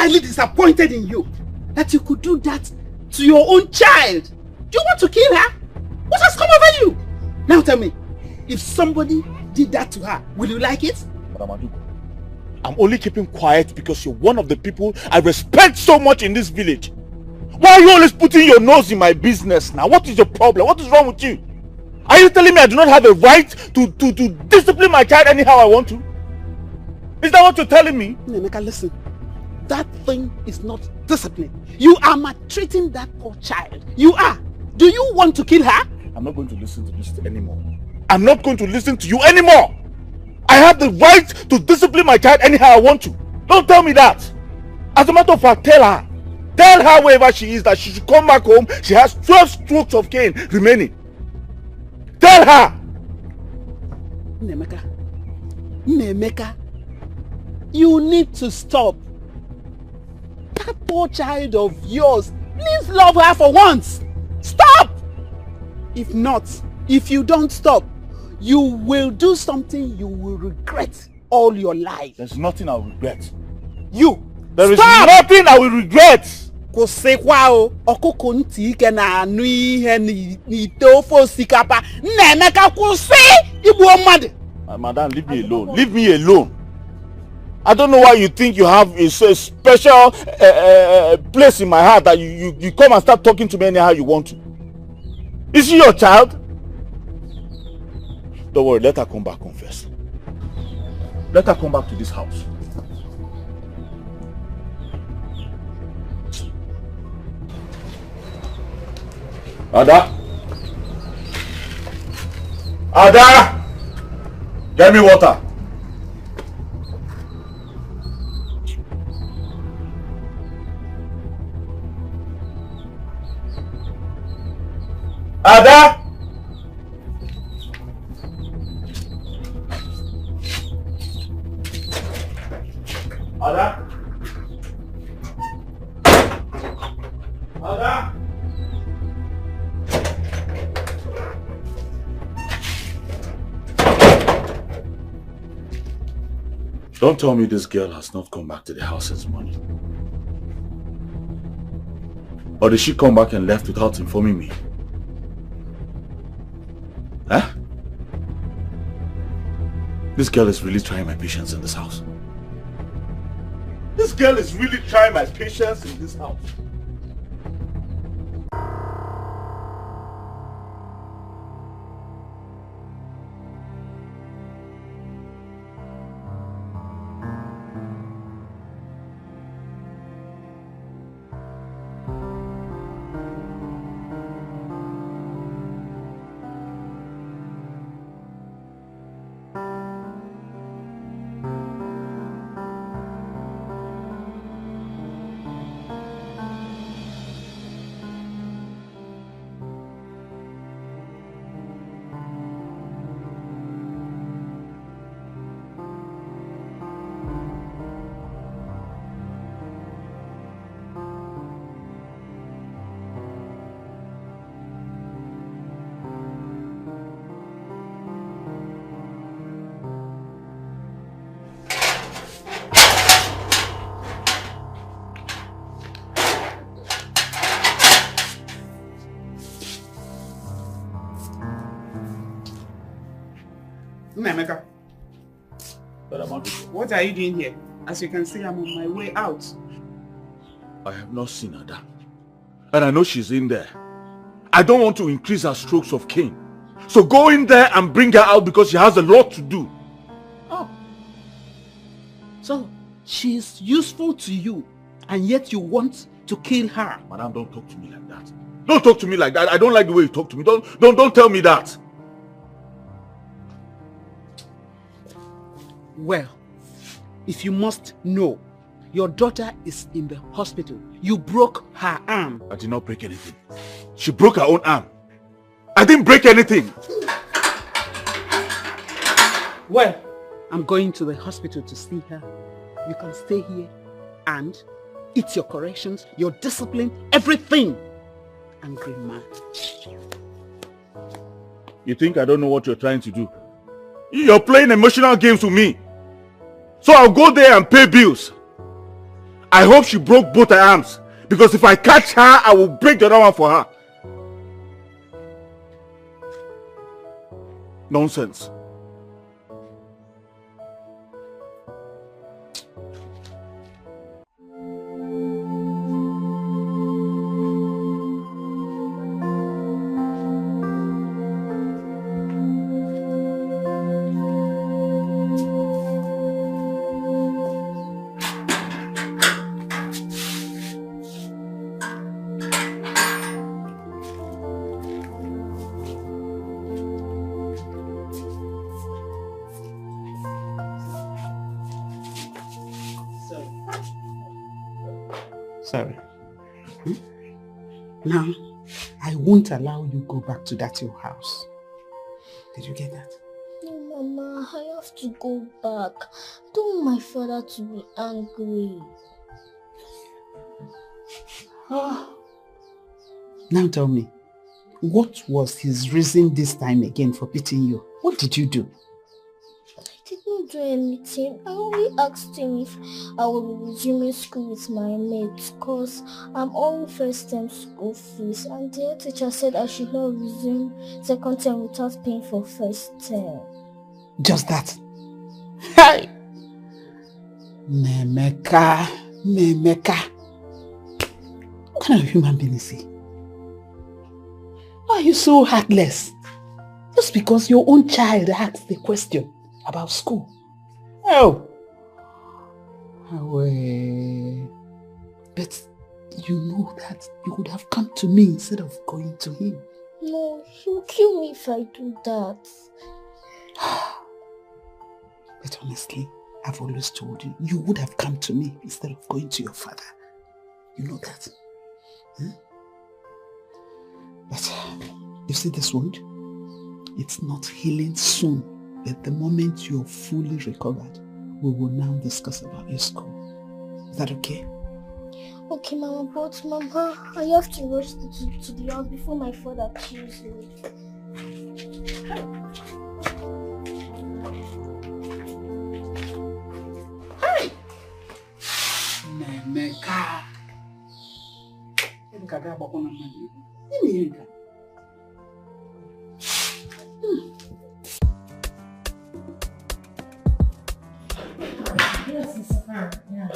highly disappointed in you that you could do that to your own child. Do you want to kill her? What has come over you? Now tell me, if somebody did that to her, will you like it? Madam Adugo, I'm only keeping quiet because you're one of the people I respect so much in this village. Why are you always putting your nose in my business now? What is your problem? What is wrong with you? Are you telling me I do not have a right to discipline my child anyhow I want to? Is that what you're telling me? Nemeka, listen. That thing is not discipline. You are maltreating that poor child. You are. Do you want to kill her? I'm not going to listen to this anymore. I'm not going to listen to you anymore. I have the right to discipline my child anyhow I want to. Don't tell me that. As a matter of fact, tell her. Tell her wherever she is that she should come back home. She has 12 strokes of cane remaining. Tell her. Nemeka, you need to stop. That poor child of yours, please love her for once. Stop! If not, if you don't stop, you will do something you will regret all your life. There's nothing I will regret. You! There is nothing I will regret. Madam, leave me alone. Leave me alone. I don't know why you think you have a special place in my heart that you come and start talking to me anyhow you want to. Is she your child? Don't worry, let her come back home first. Let her come back to this house. Ada! Ada! Get me water. Ada! Ada! Ada! Don't tell me this girl has not come back to the house since morning. Or did she come back and left without informing me? Huh? This girl is really trying my patience in this house. This girl is really trying my patience in this house. Nemeka, what are you doing here? As you can see, I'm on my way out. I have not seen Ada. And I know she's in there. I don't want to increase her strokes of cane. So go in there and bring her out because she has a lot to do. Oh. So, she is useful to you and yet you want to kill her? Madam, don't talk to me like that. Don't talk to me like that. I don't like the way you talk to me. Don't tell me that. Well, if you must know, your daughter is in the hospital. You broke her arm. I did not break anything. She broke her own arm. I didn't break anything. Well, I'm going to the hospital to see her. You can stay here and eat your corrections, your discipline, everything. Angry man. You think I don't know what you're trying to do? You're playing emotional games with me. So I'll go there and pay bills. I hope she broke both her arms. Because if I catch her, I will break the other one for her. Nonsense. Sorry. Now, I won't allow you go back to that your house. Did you get that? No, Mama, I have to go back. I don't want my father to be angry. Oh. Now tell me, what was his reason this time again for beating you? What did you do? I didn't do anything. I only asked him if I will be resuming school with my mates because I'm owing first term school fees, and the teacher said I should not resume second term without paying for first term. Just that? Hey! Memeka. What kind of human being is he? Why are you so heartless? Just because your own child asked the question about school. Oh. But you know that you would have come to me instead of going to him. No, he'll kill me if I do that. But honestly, I've always told you, you would have come to me instead of going to your father. You know that. But you see this wound? It's not healing soon. But the moment you're fully recovered, we will now discuss about your school. Is that okay? Okay, Mama, but Mama, I have to rush to the house before my father kills me. Hey! Memeka. Yes, it's fine. Yeah.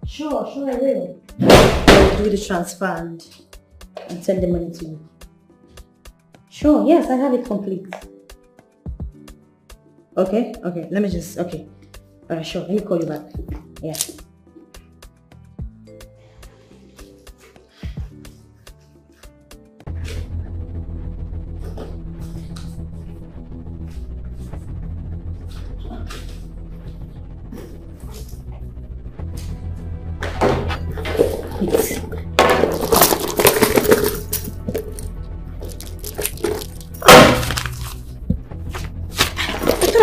Sure, I will. I'll do the transfer and send the money to you. Sure, yes, I have it complete. Okay, let me just, okay. Sure, let me call you back. Yeah.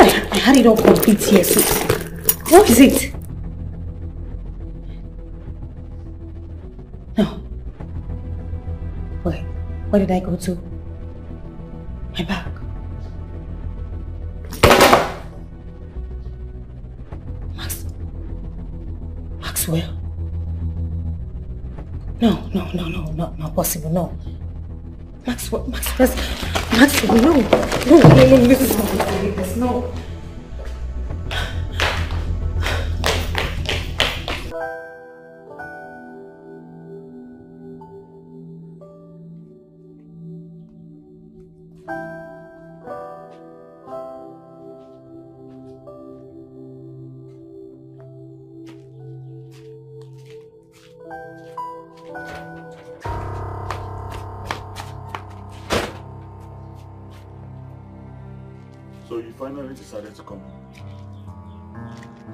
I had it all complete here, so what is it? No. Where did I go to? My bag. Maxwell. No, not possible, no. Maxwell, no, this is not ridiculous, no. So you finally decided to come home?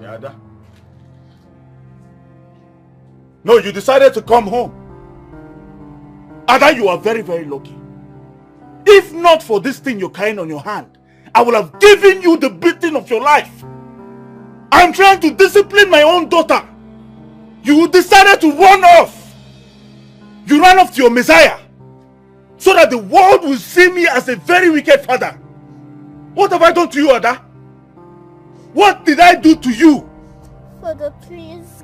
Ada? No, you decided to come home. Ada, you are very, very lucky. If not for this thing you're carrying on your hand, I would have given you the beating of your life. I'm trying to discipline my own daughter. You decided to run off. You ran off to your Messiah so that the world will see me as a very wicked father. What have I done to you, Ada? What did I do to you? Father, please,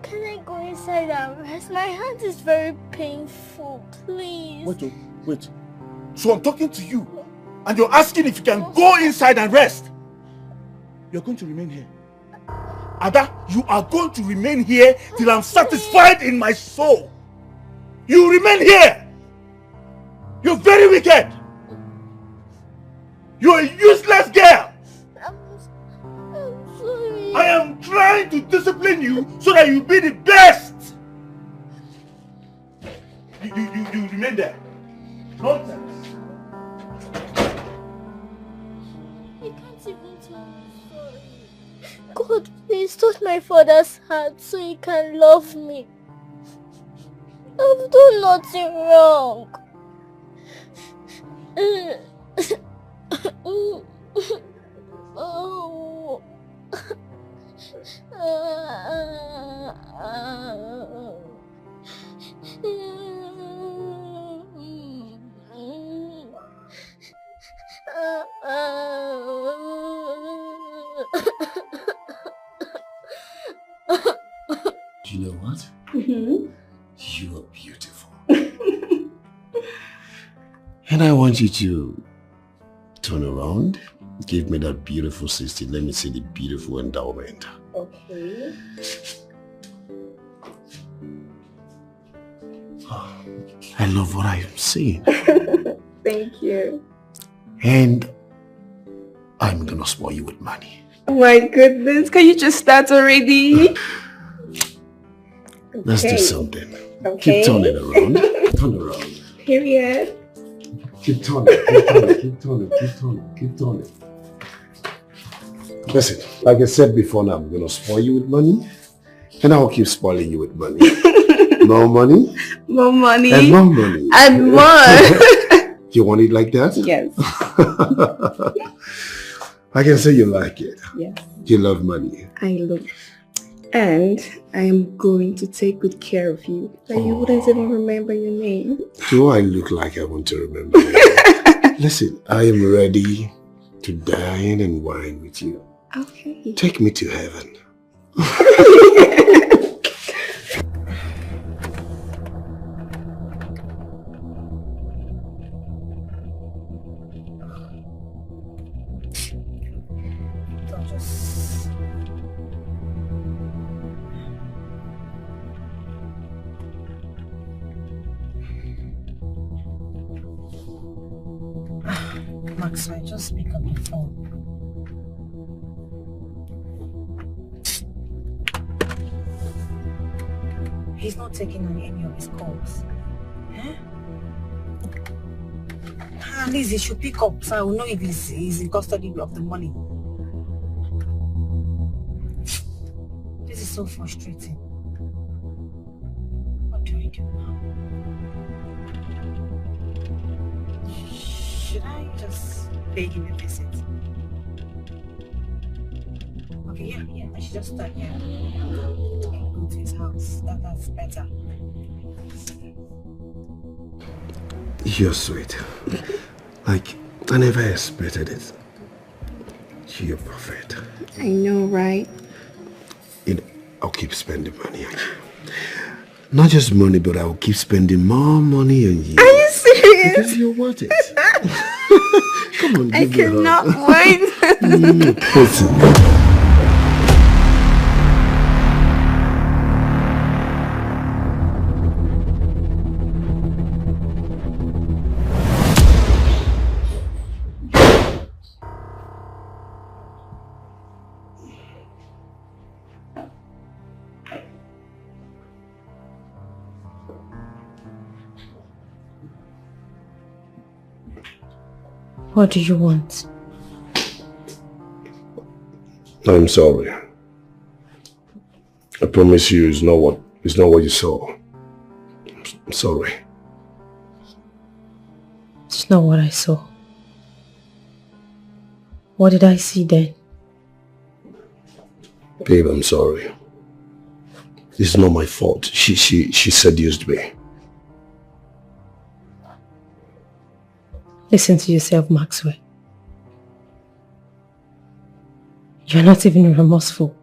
Can I go inside and rest? My hand is very painful, please. Wait. So I'm talking to you, and you're asking if you can go inside and rest? You're going to remain here. Ada, you are going to remain here till I'm satisfied in my soul. You remain here. You're very wicked. You're a useless girl. I'm sorry. I am trying to discipline you so that you be the best. You remain there. Nonsense. I can't even tell you sorry. God, please touch my father's heart so he can love me. I've done nothing wrong. Oh. You know what? Mm-hmm. You are beautiful. And I want you to turn around, give me that beautiful 60. Let me see the beautiful endowment. Okay. I love what I am seeing. Thank you. And I'm gonna spoil you with money. Oh my goodness, can you just start already? Let's do something. Okay. Keep turning around. Turn around. Period. Keep turning, keep turning, keep turning, keep turning, keep turning. Listen, like I said before now, I'm gonna spoil you with money. And I'll keep spoiling you with money. More money. More money. And more money. And more. You want it like that? Yes. I can say you like it. Yes. You love money. I love it. And I am going to take good care of you. That you wouldn't even remember your name. Do I look like I want to remember you? Listen, I am ready to dine and wine with you. Okay. Take me to heaven. Maxwell, just pick up the phone. He's not taking on any of his calls. At least he should pick up so I will know if he's in custody of the money. This is so frustrating. What do I do now? Should I just pay him a visit? Okay, yeah, I should just start here. Go to his house. That's better. You're sweet. Like, I never expected it. You're perfect. I know, right? You know, I'll keep spending money on you. Not just money, but I'll keep spending more money on you. Are you serious? Because you're worth it. Come on, I give me a hug. cannot wait. Pussy. What do you want? I'm sorry. I promise you it's not what you saw. I'm sorry. It's not what I saw. What did I see then? Babe, I'm sorry. It's not my fault. She seduced me. Listen to yourself, Maxwell. You're not even remorseful.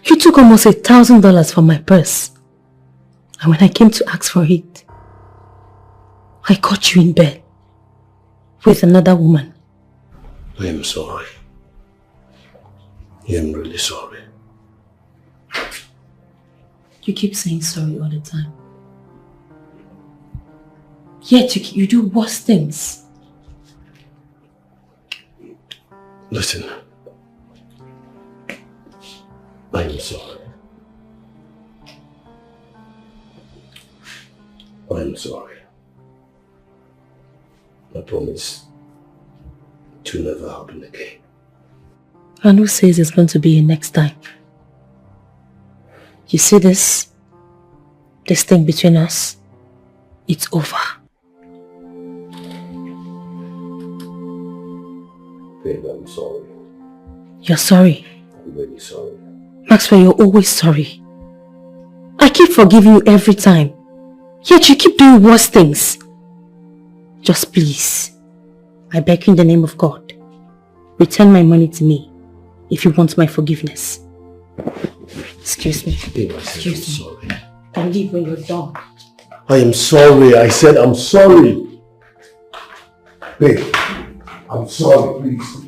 You took almost $1,000 from my purse. And when I came to ask for it, I caught you in bed with another woman. I am sorry. I am really sorry. You keep saying sorry all the time. Yet you do worse things. Listen. I am sorry. I am sorry. I promise to never happen again. And who says it's going to be next time? You see this thing between us? It's over. Babe, I'm sorry. You're sorry. I'm really sorry. Maxwell, you're always sorry. I keep forgiving you every time. Yet you keep doing worse things. Just please, I beg you in the name of God, return my money to me if you want my forgiveness. Excuse me. Babe, I said I'm sorry. And leave when you're done. I am sorry. I said I'm sorry. Babe, I'm sorry, please.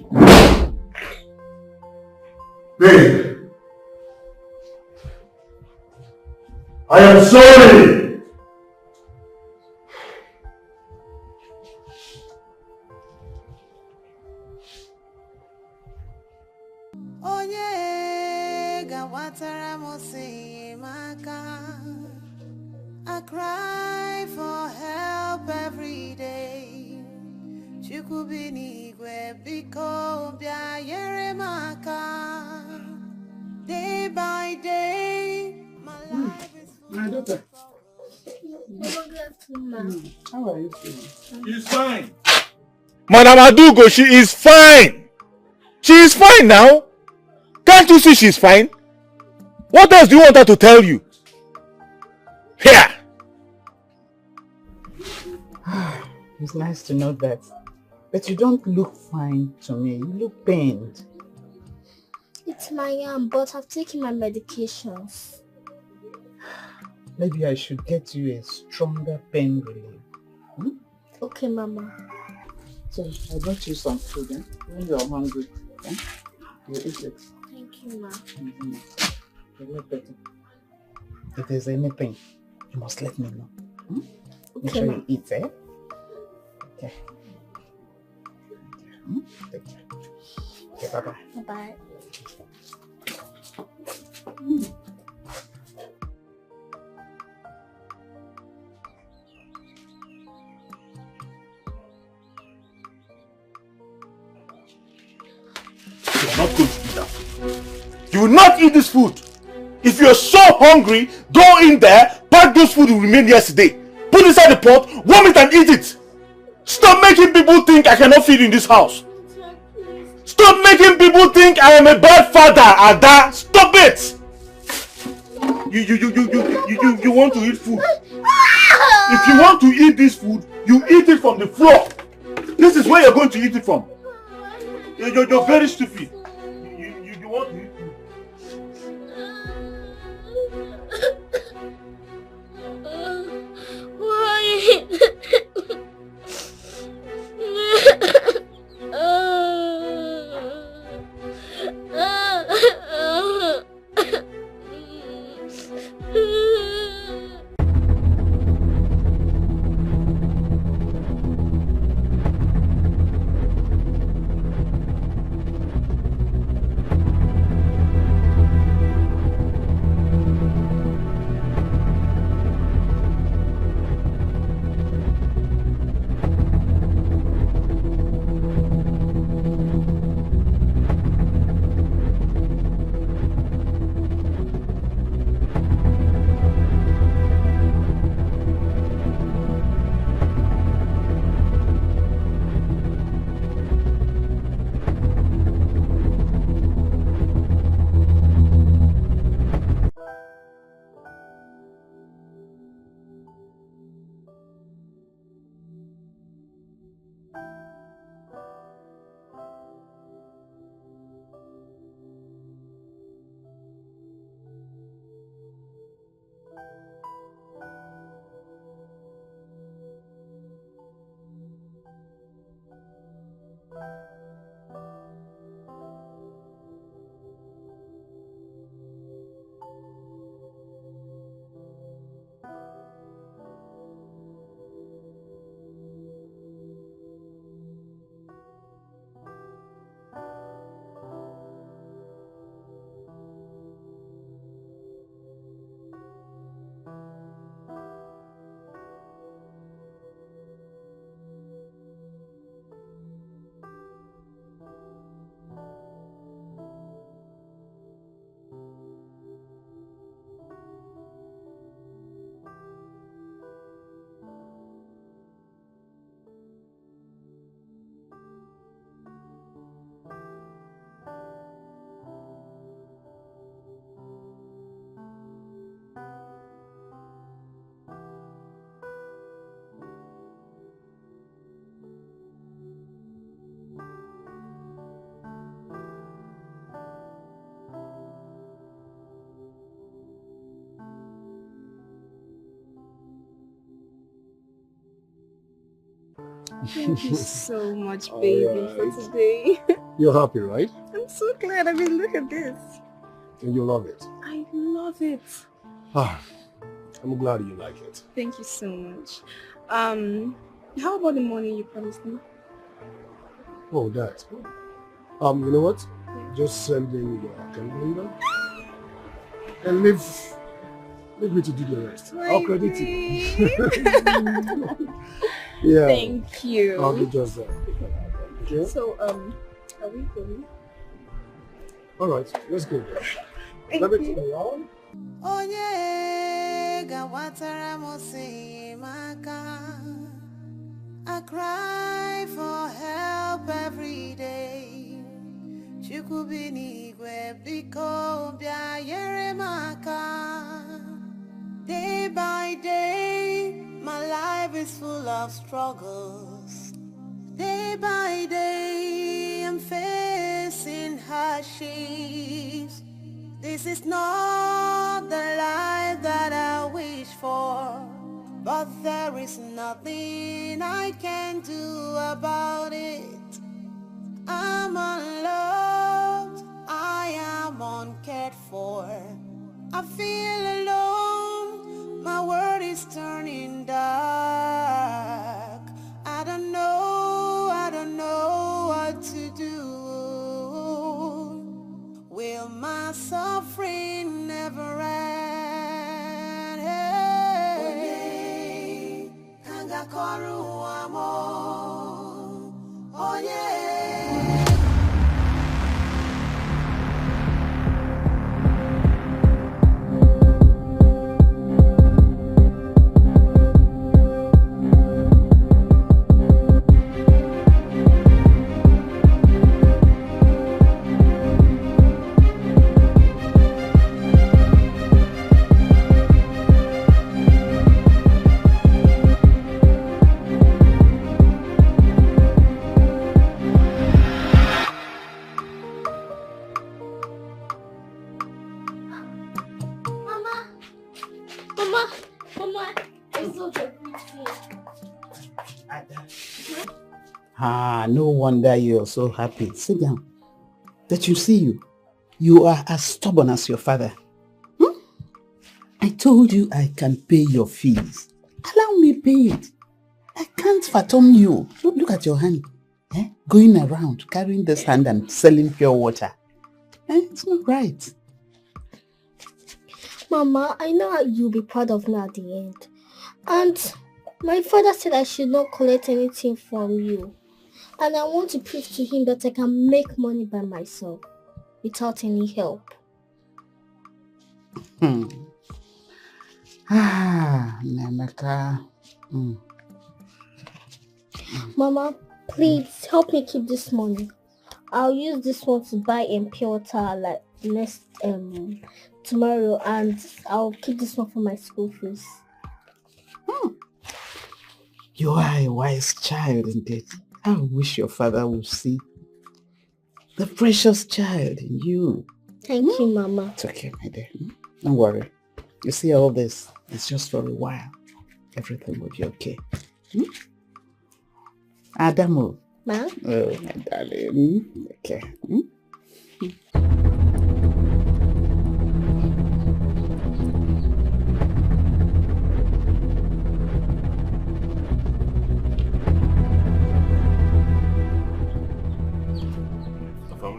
Babe. I am sorry. I cry for help every day. Day by day, my life is full. My daughter. How are you feeling? She's fine. Madam Adugo, she is fine. She is fine now. Can't you see she's fine? What else do you want her to tell you? Here. It's nice to know that. But you don't look fine to me. You look pained. It's my arm, but I've taken my medications. Maybe I should get you a stronger pain relief. Hmm? Okay, Mama. So, I brought you some food. Eh? When you are hungry, eh? You eat it. Thank you, Ma. You look better. If there's anything, you must let me know. Hmm? Okay, Make sure Ma. you eat, eh? Okay. Hmm? Take care. Okay, bye-bye. Bye-bye. You are not going to do that. You will not eat this food. If you're so hungry, go in there, pack those food you remained yesterday. Put inside the pot, warm it and eat it. Stop making people think I cannot feed in this house. Stop making people think I am a bad father, Ada. Stop it. You want to eat food. If you want to eat this food, you eat it from the floor. This is where you're going to eat it from. You're very stupid. You want to eat food. Why? Thank you so much, baby, Alright. for today. You're happy, right? I'm so glad. I mean, look at this. And you love it. I love it. Ah, I'm glad you like it. Thank you so much. How about the money you promised me? Oh, that. You know what? Just send in your account number and leave me to do the rest. I'll credit you. Yeah. Thank you. I'll do just that. Okay? So, are we going? Alright, let's go. Thank Let me you. turn around. Onye gawatara mosi maka. I cry for help every day. Chukubini gwe biko bia yere maka. Day by day, my life is full of struggles. Day by day, I'm facing hardships. This is not the life that I wish for, but there is nothing I can do about it. I'm unloved, I am uncared for. I feel alone, my world is turning dark. I don't know what to do. Will my suffering never end? Hey, Kangakoru amo. Oh yeah. Ah, no wonder you're so happy. Sit down. That you see you. You are as stubborn as your father. I told you I can pay your fees. Allow me pay it. I can't fathom you. Look at your hand. Going around, carrying this hand and selling pure water. It's not right. Mama, I know you'll be proud of me at the end. And my father said I should not collect anything from you. And I want to prove to him that I can make money by myself without any help. Namaka. Mama, please help me keep this money. I'll use this one to buy pure water like next tomorrow, and I'll keep this one for my school fees. You are a wise child indeed. I wish your father would see the precious child in you. Thank you, Mama. It's okay, my dear. Don't worry. You see all this, it's just for a while. Everything will be okay. Adamu. Ma? Oh, my darling. Okay.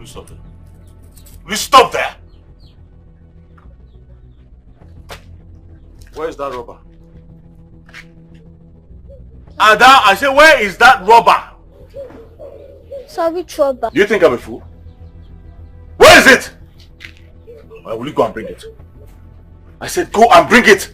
Stop there. Will you stop there? Where is that rubber? Ada, I say, where is that rubber? Sorry, Trouble. Do you think I'm a fool? Where is it? Or will you go and bring it? I said go and bring it.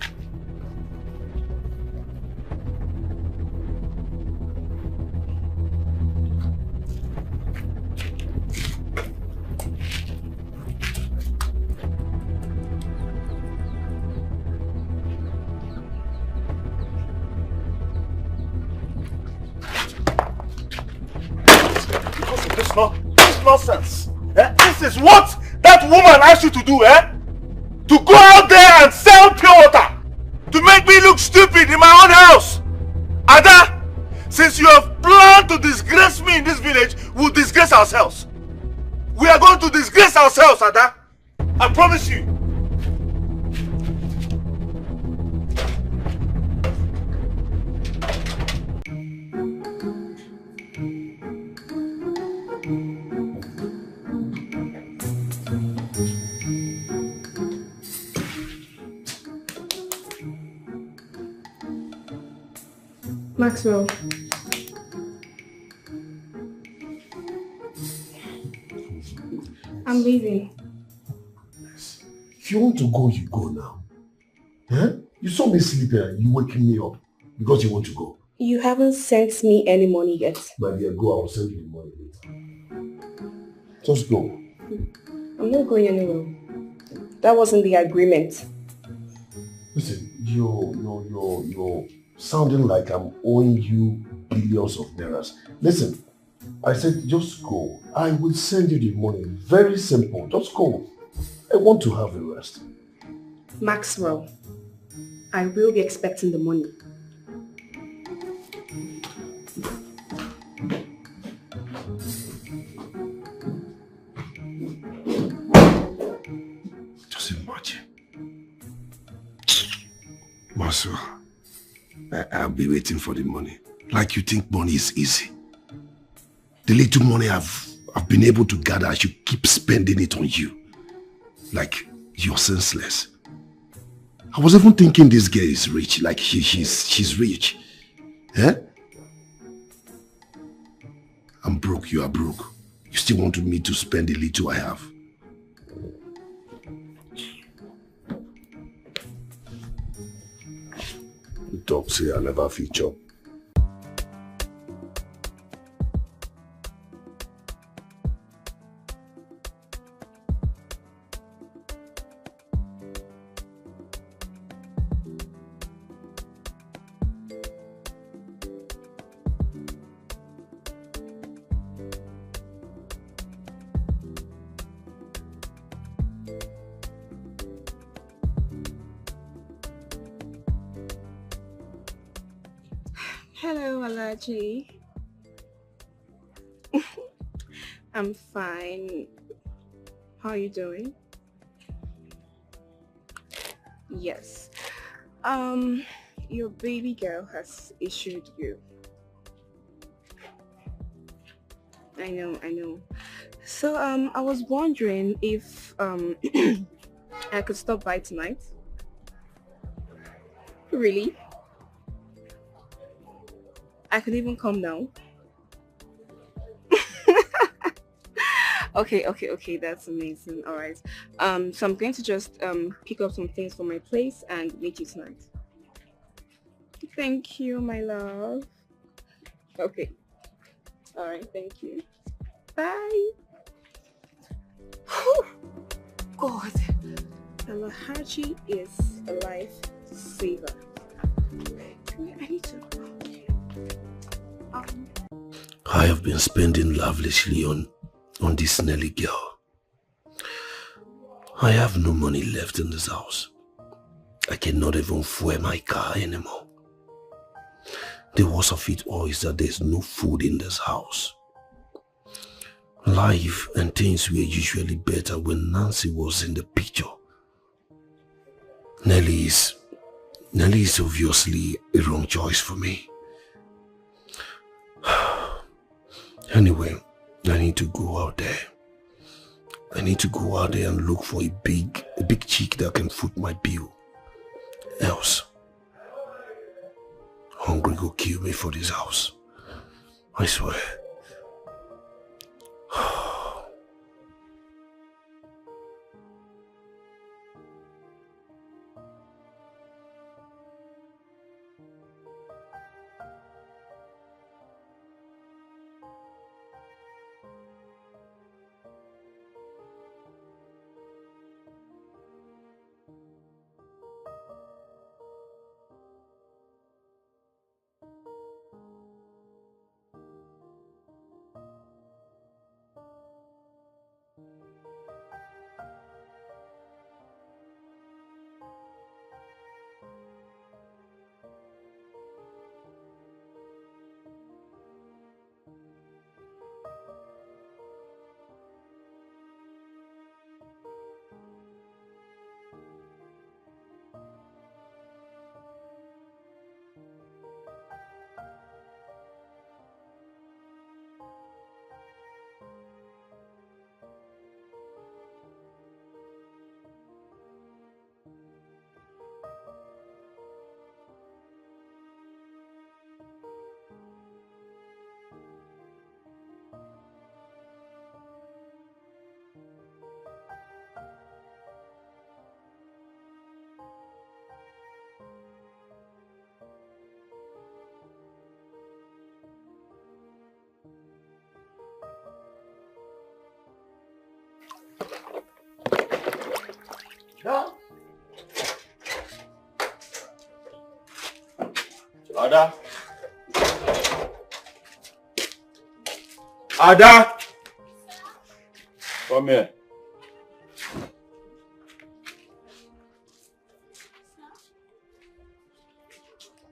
This nonsense. This is what that woman asked you to do, to go out there and sell pure water to make me look stupid in my own house. Ada, Since you have planned to disgrace me in this village, we'll disgrace ourselves. We are going to disgrace ourselves, Ada. I promise you. Maxwell. I'm leaving. If you want to go, you go now. Eh? You saw me sleeping and you waking me up because you want to go. You haven't sent me any money yet. My dear, go. I will send you the money later. Just go. I'm not going anywhere. That wasn't the agreement. Listen, you're sounding like I'm owing you billions of dollars. Listen, I said just go. I will send you the money. Very simple. Just go. I want to have a rest. Maxwell, I will be expecting the money. Just imagine. Maxwell, I'll be waiting for the money. Like you think money is easy. The little money I've been able to gather, I should keep spending it on you. Like you're senseless. I was even thinking this girl is rich, like she's rich. Eh? I'm broke, you are broke. You still want me to spend the little I have. You talk, say I never feature. Hello, Alaji. I'm fine. How are you doing? Yes. Your baby girl has issued you. I know. So, I was wondering if, I could stop by tonight. Really? I could even come now. Okay, that's amazing. All right. So I'm going to just pick up some things from my place and meet you tonight. Thank you, my love. Okay. All right, thank you. Bye. Whew. God, Alahaji is a lifesaver. I need to. I have been spending lavishly on this Nelly girl. I have no money left in this house. I cannot even fuel my car anymore. The worst of it all is that there's no food in this house. Life and things were usually better when Nancy was in the picture. Nelly is obviously a wrong choice for me. Anyway, I need to go out there. I need to go out there and look for a big chick that can foot my bill. Else, hungry go kill me for this house. I swear. Yeah. Ada. Ada. Come here.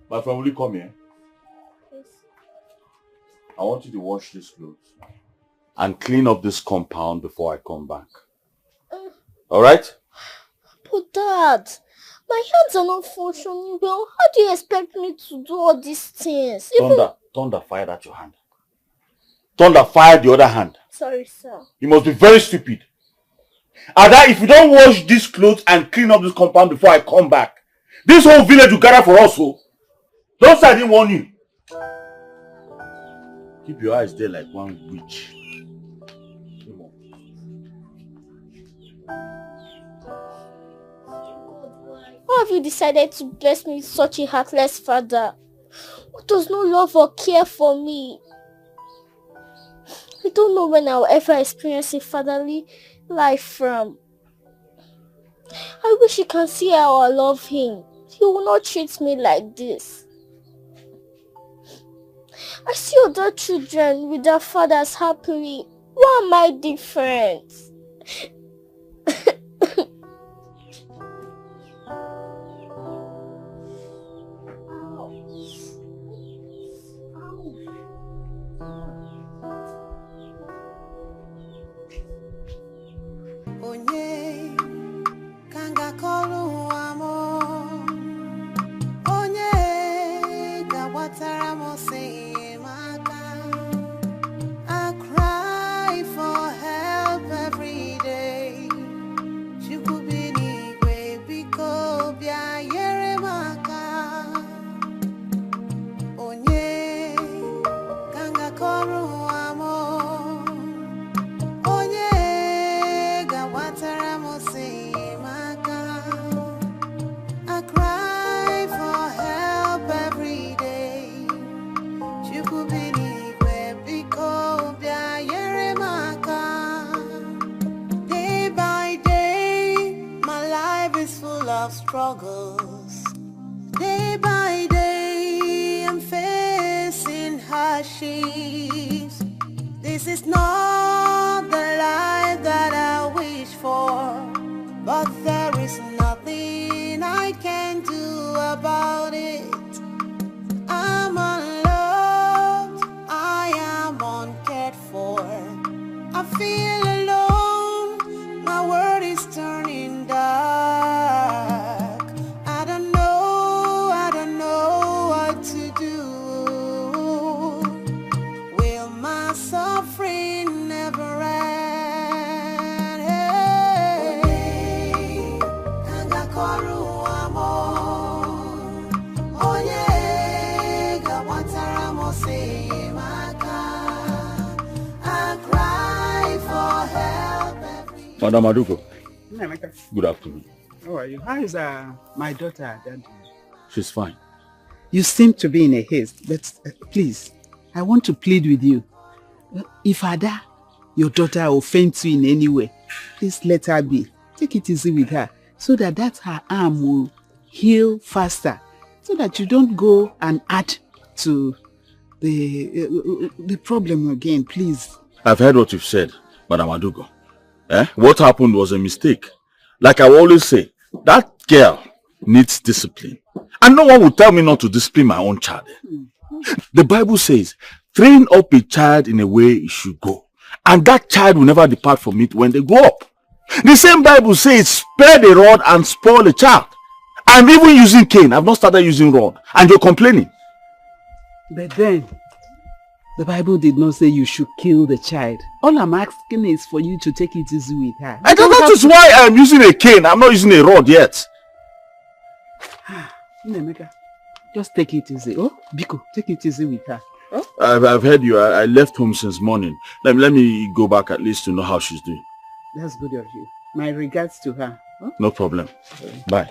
My friend, will you come here? Yes. I want you to wash these clothes and clean up this compound before I come back. Alright? But Dad, my hands are not functioning well. How do you expect me to do all these things? Thunder fired at your hand. Thunder fired the other hand. Sorry, sir. You must be very stupid. Ada, if you don't wash these clothes and clean up this compound before I come back, this whole village will gather for us. So don't say I didn't warn you. Keep your eyes there like one witch. Come on. Why have you decided to bless me with such a heartless father who does not love or care for me? I don't know when I'll ever experience a fatherly life from. I wish you can see how I love him. He will not treat me like this. I see other children with their fathers happily. Why am I different? Onye kanga kolu amo, onye gawatara mo se maka. I cry for help every day. Chukubini gwe biko bia yere maka. Onye kanga kolu amo. I cry for help every day. Day by day, my life is full of struggles. Day by day, I'm facing hardships. This is not the life that I wish for, but there is nothing I can do about it. I'm unloved, I am uncared for. I feel alone, my world is turning dark. I don't know what to do. Will my suffering never end? Hey, Kangakoru amo, oye, gawatara mo se maka. I cry for help every. Madam Aduko, Nemeka, good afternoon. how are you? How is my daughter, Daddy? She's fine. You seem to be in a haste, but please, I want to plead with you. If Ada, your daughter, offends you in any way, please let her be. Take it easy with her, so that her arm will heal faster, so that you don't go and add to the problem again, please. I've heard what you've said, Madam Aduko. What happened was a mistake. Like I always say, that girl needs discipline. And no one will tell me not to discipline my own child. The Bible says, train up a child in a way he should go, and that child will never depart from it when they grow up. The same Bible says, spare the rod and spoil the child. I'm even using cane. I've not started using rod. And you're complaining. But then, the Bible did not say you should kill the child. All I'm asking is for you to take it easy with her. That is why I'm using a cane. I'm not using a rod yet. Nemeka, just take it easy. Oh, Biko, take it easy with her. Oh? I've heard you. I left home since morning. Let me go back at least to know how she's doing. That's good of you. My regards to her. Oh? No problem. Bye.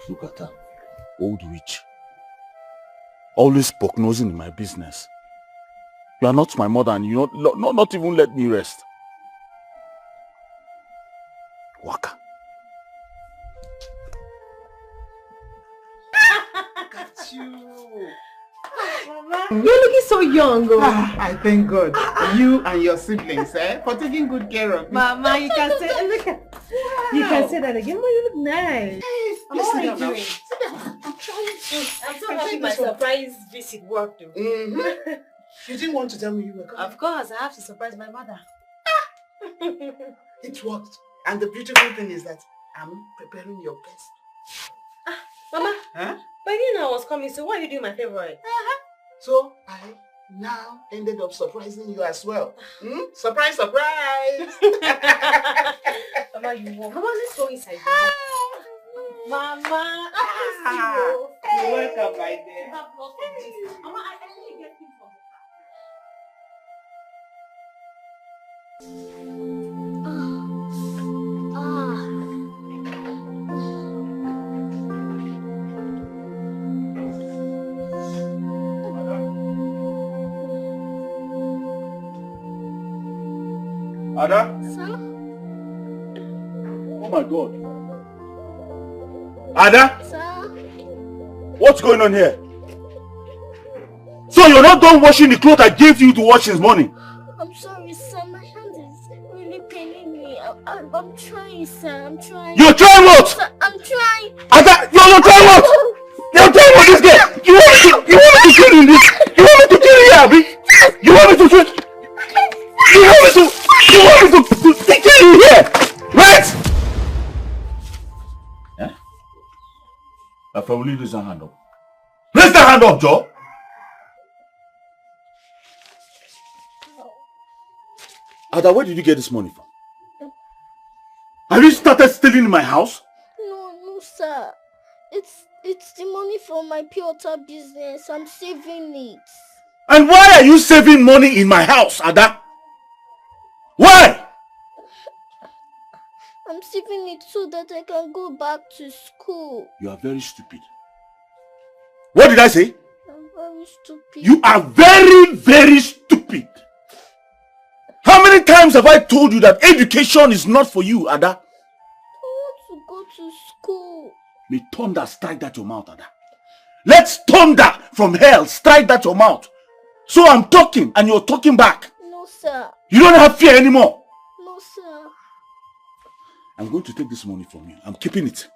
Look at her. Old witch. Always poke-nosing in my business. You You are not my mother and you not even let me rest. Waka. Look at you. Mama, you're looking so young. I thank God. You and your siblings, for taking good care of me. Mama, you can say, look at, you can say that again. Mama, you look nice. Please sit down now. doing? Sit down. I'm trying to. I'm so happy my surprise visit worked though. Mm-hmm. You didn't want to tell me you were coming. Of course, I have to surprise my mother. It worked. And the beautiful thing is that I'm preparing your best. Mama, Huh? but you didn't know I was coming, so why are you doing my favorite? So I now ended up surprising you as well. Surprise, surprise! Mama, you won't. Mama, let's go inside. Mama, You're welcome, my dear. Mama, I actually get things from Ada? Sir? Oh my God. Ada? Sir? What's going on here? So you're not done washing the clothes I gave you to wash this morning? I'm sorry, sir. My hand is really paining me. I'm trying, sir. I'm trying. You're trying what? Sir, I'm trying. Ada, you're trying what? You're trying what this girl? You want me to kill you in this? You want me to kill you here, Abi? You want me to kill you? You want me to kill you here? Right? Yeah? I probably raise a hand up. Raise the hand up, Joe. Ada, where did you get this money from? Have you started stealing in my house? No, sir. It's the money for my pure water business. I'm saving it. And why are you saving money in my house, Ada? Why? I'm saving it so that I can go back to school. You are very stupid. What did I say? I'm very stupid. You are very, very stupid. How many times have I told you that education is not for you, Ada? I want to go to school. May thunder strike that your mouth, Ada. Let thunder from hell strike that your mouth. So I'm talking and you're talking back. No, sir. You don't have fear anymore. No, sir. I'm going to take this money from you. I'm keeping it.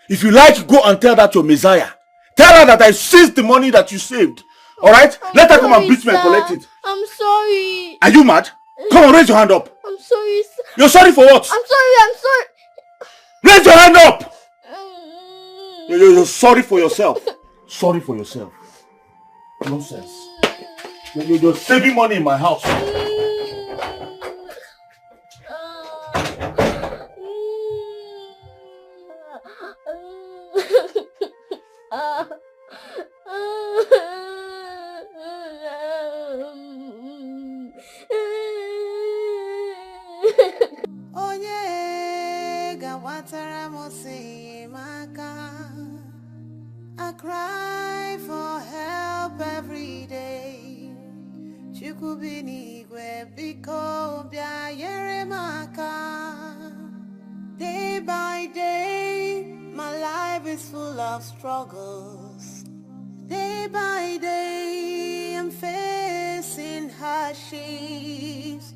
If you like, go and tell that your Messiah. Tell her that I seized the money that you saved. Alright? Let her come and beat me and collect it. I'm sorry. Are you mad? Come on, raise your hand up. I'm sorry, sir. You're sorry for what? I'm sorry. Raise your hand up! You're sorry for yourself. Sorry for yourself. Nonsense. You're saving money in my house. I cry for help every day. Day by day, my life is full of struggles. Day by day, I'm facing hardships.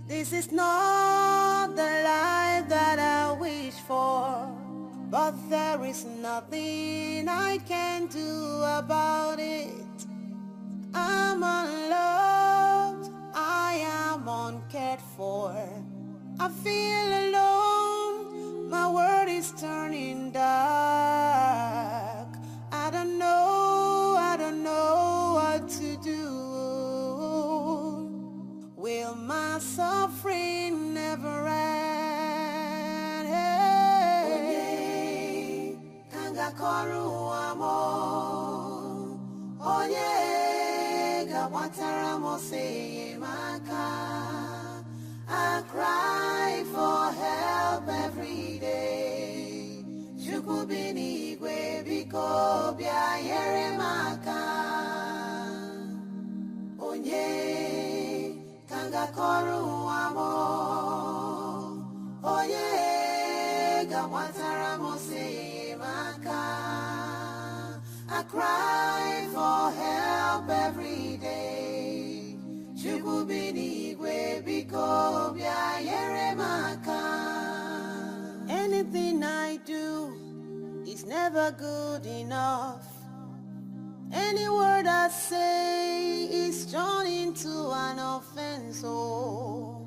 This is not the life that I wish for, but there is nothing I can do about it. I'm unloved, I am uncared for. I feel alone, my world is turning dark. I don't know what to do. Will my suffering never end? Onye kangakoru amo, onye gawatara mose maka. I cry for help every day. Chukubini gwe biko bia yere maka. Onye Magakoru amo. Oye, gawatara mose maka. I cry for help every day. Chukubini gwe biko bia yere maka. Anything I do is never good enough. Any word I say is turned into an offense. Oh,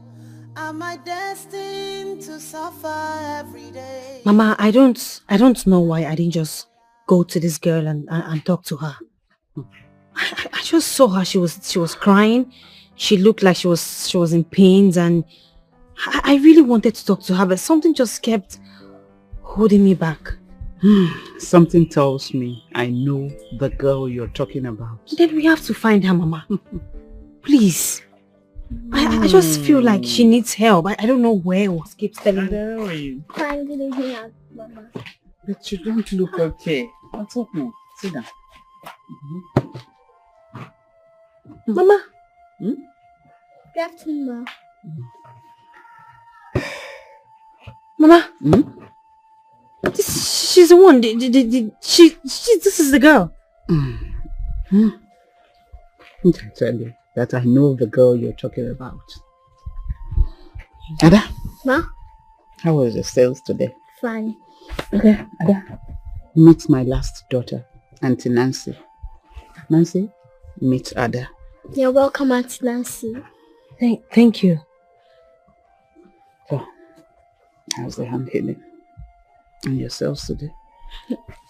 am I destined to suffer every day? Mama, I don't know why I didn't just go to this girl and talk to her. I just saw her. She was crying. She looked like she was in pains, and I really wanted to talk to her, but something just kept holding me back. Something tells me I know the girl you're talking about. Then we have to find her, Mama. Please. I just feel like she needs help. I don't know where else keeps telling me. Fine, good evening, Mama. But you don't look okay. What's up now? Sit down. Mama. Good afternoon, Mama. She's the one. This is the girl. I tell you that I know the girl you're talking about. Ada? Ma? How was the sales today? Fine. Okay, Ada. Meet my last daughter, Auntie Nancy. Nancy, meet Ada. You're welcome, Auntie Nancy. Thank you. So, how's the hand healing? And your sales today?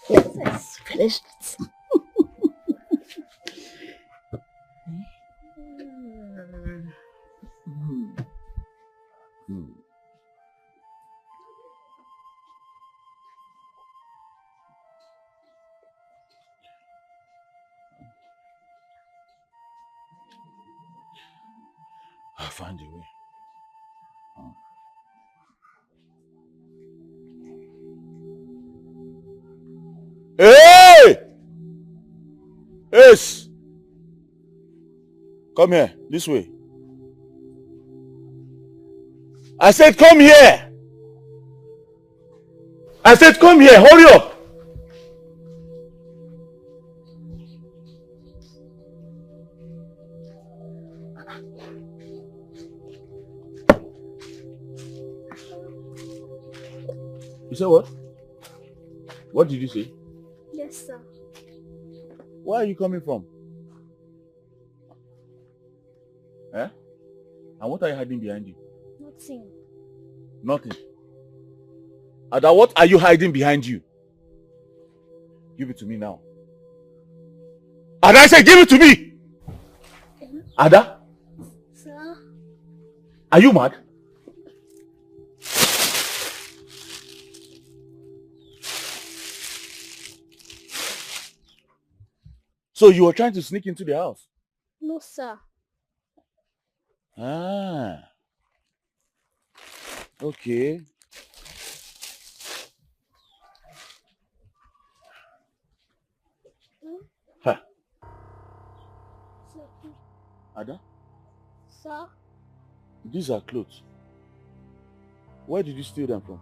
Yes, it's finished. I'll find a way. Hey! Yes! Come here, this way. I said come here! I said come here, hurry up! You said what? What did you say? Yes, sir. Where are you coming from? Eh? And what are you hiding behind you? Nothing. Nothing. Ada, what are you hiding behind you? Give it to me now. Ada, I said give it to me! Ada? Sir? Are you mad? So you were trying to sneak into the house? No, sir. Ah. Okay. Huh. Sir? Ada? Sir? These are clothes. Where did you steal them from?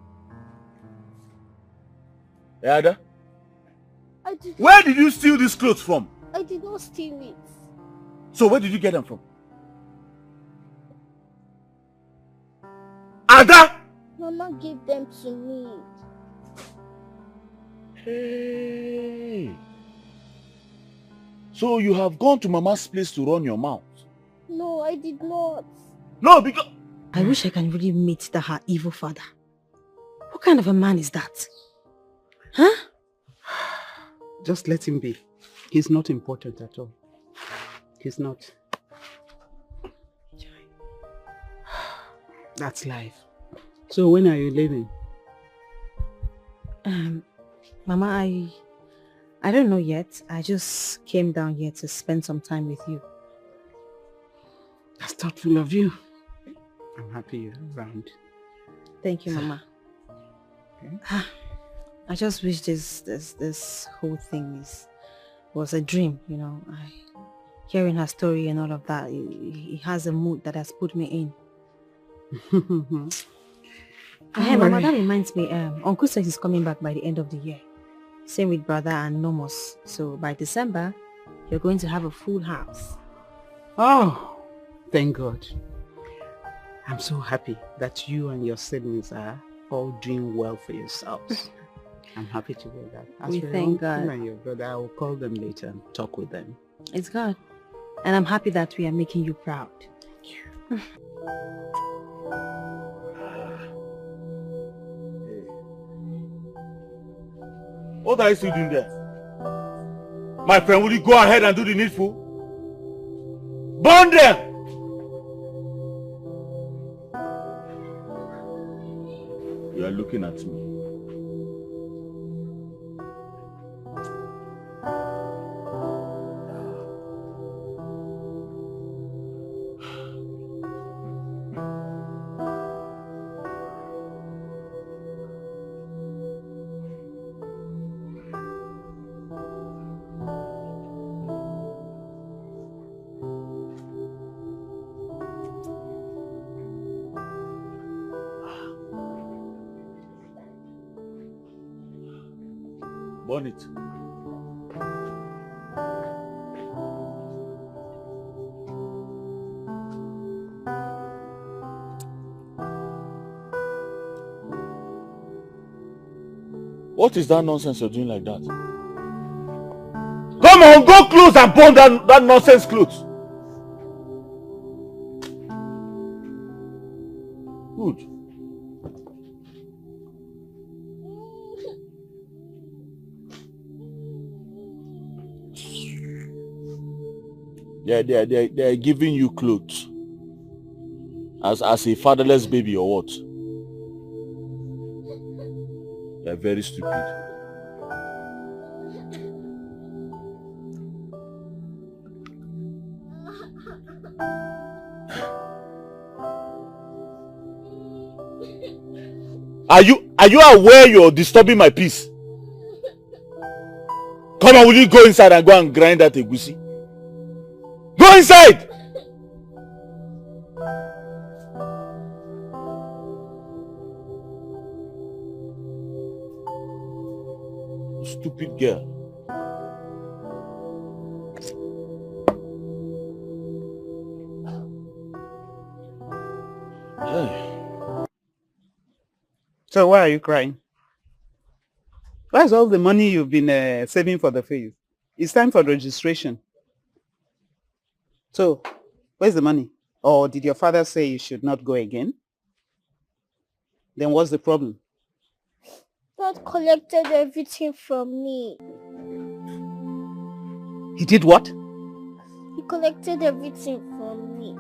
Hey, Ada? Where did you steal these clothes from? I did not steal it. So where did you get them from? Ada! Mama gave them to me. Hey. So you have gone to Mama's place to run your mouth? No, I did not. No, because... I wish I can really meet her evil father. What kind of a man is that? Huh? Just let him be. He's not important at all. He's not. That's life. So when are you leaving? Mama, I don't know yet. I just came down here to spend some time with you. That's thoughtful of you. I'm happy you're around. Thank you, Mama. Okay. I just wish this whole thing was a dream, you know. hearing her story and all of that, it has a mood that has put me in. Hey, Mama, that reminds me, Uncle says he's coming back by the end of the year. Same with brother and Nomos. So by December, you're going to have a full house. Oh, thank God. I'm so happy that you and your siblings are all doing well for yourselves. I'm happy to hear that. As for thank your God. uncle and your brother, I will call them later and talk with them. It's God. And I'm happy that we are making you proud. Thank you. What are you still doing there? My friend, will you go ahead and do the needful? Burn them! You are looking at me. Burn it. What is that nonsense you're doing like that? Come on, go close and burn that nonsense clothes. Good. They're giving you clothes as a fatherless baby or what? They're very stupid. Are you aware you're disturbing my peace? Come on, will you go inside and go and grind that egusi? Go inside! Stupid girl. Hey. So why are you crying? Where's all the money you've been saving for the fees? It's time for registration. So, where's the money? Or did your father say you should not go again? Then what's the problem? Dad collected everything from me. He did what? He collected everything from me.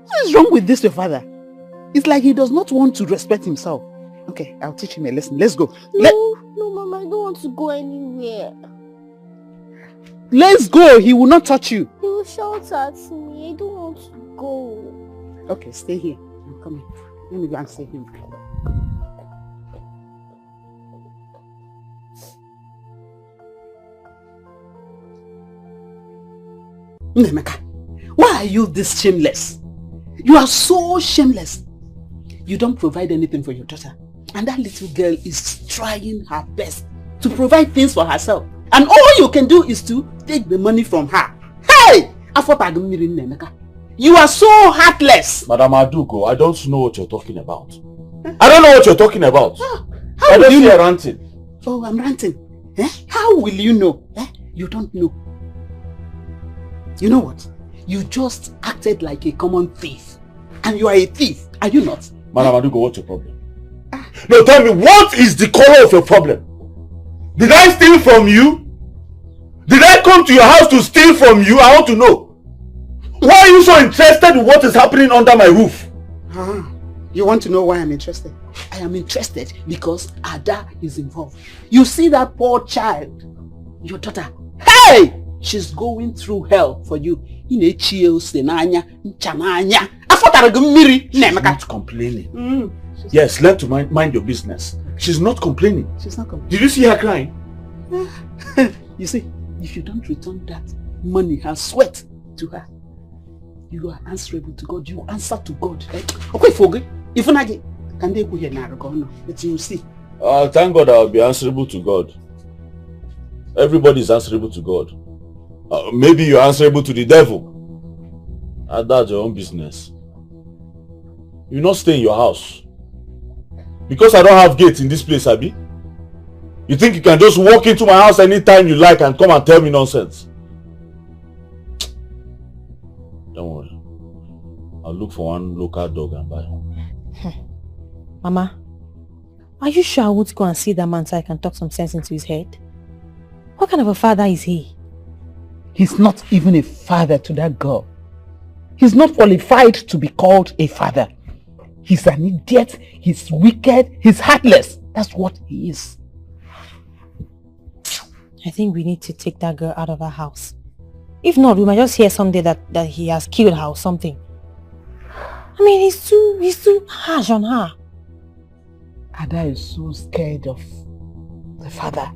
What is wrong with this, your father? It's like he does not want to respect himself. Okay, I'll teach him a lesson. Let's go. No, Mama, I don't want to go anywhere. Let's go. He will not touch you. He will shout at me. I don't want to go. Okay, stay here. I'm coming. Let me go and see him. Nemeka, why are you this shameless? You are so shameless. You don't provide anything for your daughter. And that little girl is trying her best to provide things for herself. And all you can do is to take the money from her. Hey! You are so heartless. Madam Aduko, I don't know what you're talking about. I don't know what you're talking about. How will you know? Ranting. Oh, I'm ranting. Eh? How will you know? Eh? You don't know. You know what? You just acted like a common thief. And you are a thief, are you not? Madam Aduko, what's your problem? No, tell me, what is the color of your problem? Did I steal from you? Did I come to your house to steal from you? I want to know. Why are you so interested in what is happening under my roof? You want to know why I'm interested? I am interested because Ada is involved. You see that poor child, your daughter. Hey! She's going through hell for you. She's not complaining. Yes, learn to mind your business. She's not complaining. She's not complaining. Did you see her crying? You see, if you don't return that money, her sweat to her. You are answerable to God. You answer to God. Okay, forget. If not, can they go here now? But you see. Thank God I'll be answerable to God. Everybody is answerable to God. Maybe you're answerable to the devil. And that's your own business. You not stay in your house. Because I don't have gates in this place, Abi. You think you can just walk into my house anytime you like and come and tell me nonsense? Don't worry. I'll look for one local dog and buy one. Mama, are you sure I won't go and see that man so I can talk some sense into his head? What kind of a father is he? He's not even a father to that girl. He's not qualified to be called a father. He's an idiot, he's wicked, he's heartless. That's what he is. I think we need to take that girl out of our house. If not, we might just hear someday that he has killed her or something. I mean, he's too harsh on her. Ada is so scared of the father.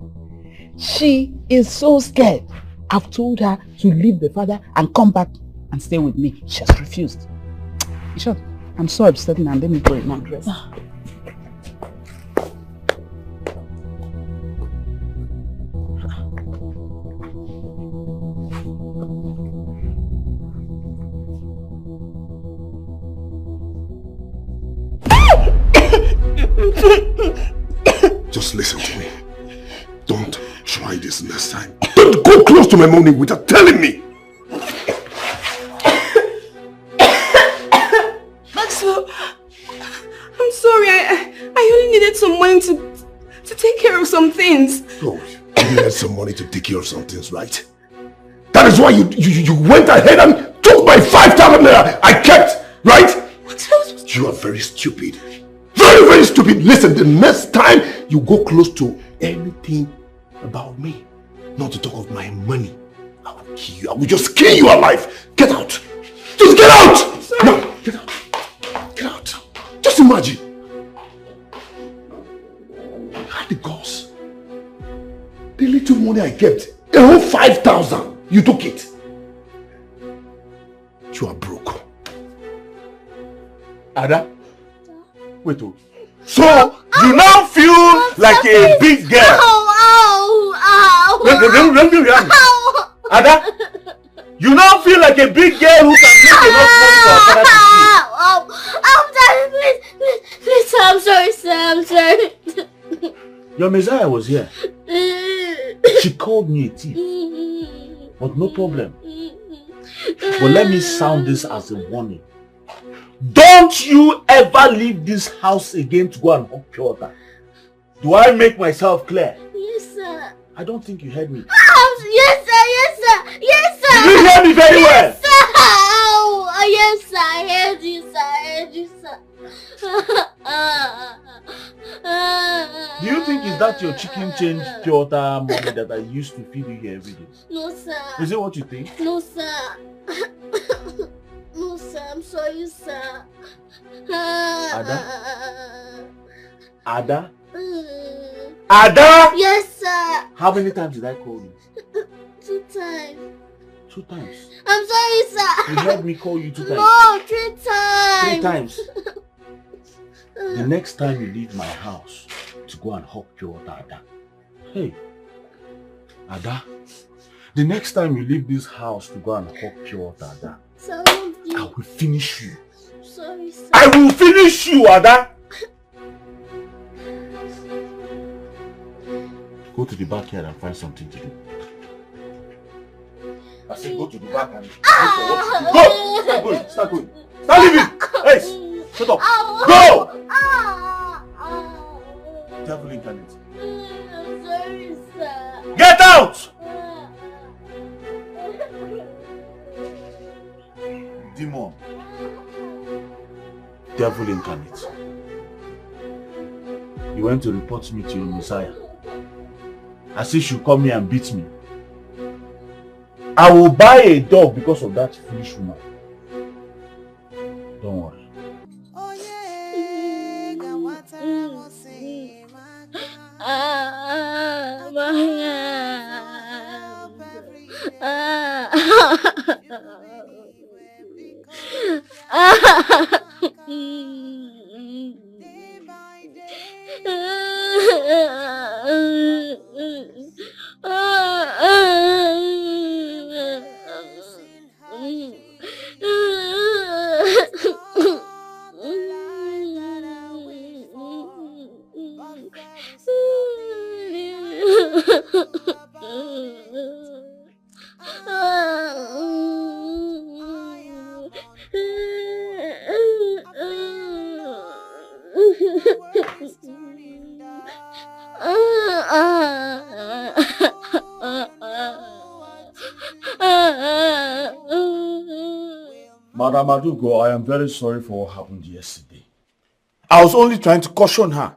She is so scared. I've told her to leave the father and come back and stay with me. She has refused. Sure, I'm so upset now. Let me go in my dress. Just listen to me. Don't try this next time. Don't go close to my money without telling me. Maxwell, I'm sorry. I only needed some money to take care of some things. Oh, you needed some money to take care of some things, right? That is why you went ahead and took my 5,000 naira I kept, right? You are very stupid. Very, very stupid. Listen, the next time you go close to anything about me, not to talk of my money, I will kill you. I will just kill you alive. Get out. Just get out. Sorry. No, get out. Get out. Just imagine. I had the goals. The little money I kept, a whole 5,000. You took it. You are broke. Ada? Wait, oh. So, you now feel like a big girl? Let me react. Ada? You now feel like a big girl who can make enough money for her father to see? I'm sorry, please, I'm sorry, sir, I'm sorry. Your Messiah was here. She called me a thief. But no problem. But let me sound this as a warning. Don't you ever leave this house again to go and hug pure water. Do I make myself clear? Yes, sir. I don't think you heard me. Yes, sir, yes, sir, yes, sir. Did you hear me very well? Yes, sir. Oh, yes, sir, I heard you, sir, I heard you, sir. Do you think is that your chicken change pure water money that I used to feed you here every day? No, sir. Is it what you think? No, sir. No, sir, I'm sorry, sir. Ada? Ada? Ada? Yes, sir. How many times did I call you? 2 times. 2 times? I'm sorry, sir. You heard me call you 2 times? No, 3 times. 3 times. The next time you leave my house to go and hug pure water, Ada. Hey, Ada. The next time you leave this house to go and hug pure water, Ada. Sorry. I will finish you. Sorry, sir. I will finish you, Ada. Go to the backyard and find something to do. I said go to the back and look for what to do. Go! Start going, start going. Start leaving! Hey! Shut up! Go! Devil incarnate. I'm sorry, sir. Get out! Demon. Devil incarnate. You went to report me to your Messiah. As if you come here and beat me. I will buy a dog because of that foolish woman. Don't worry. Madam Adugo, I am very sorry for what happened yesterday. I was only trying to caution her.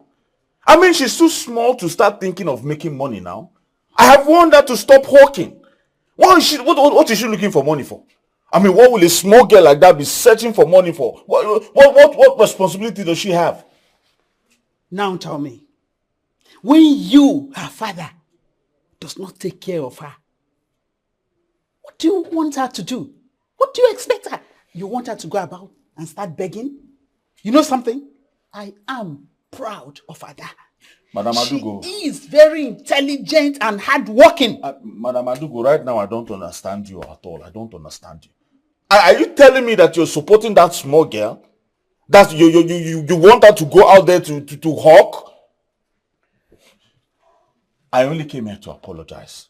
I mean, she's too small to start thinking of making money now. I have warned her to stop hawking. What is she looking for money for? I mean, what will a small girl like that be searching for money for? What responsibility does she have? Now tell me, when you, her father, does not take care of her, what do you want her to do? What do you expect her? You want her to go about and start begging? You know something? I am proud of her. Madam Adugo. She is very intelligent and hardworking. Madam Adugo, right now I don't understand you at all. I don't understand you. Are you telling me that you're supporting that small girl? That you want her to go out there to hawk? I only came here to apologize.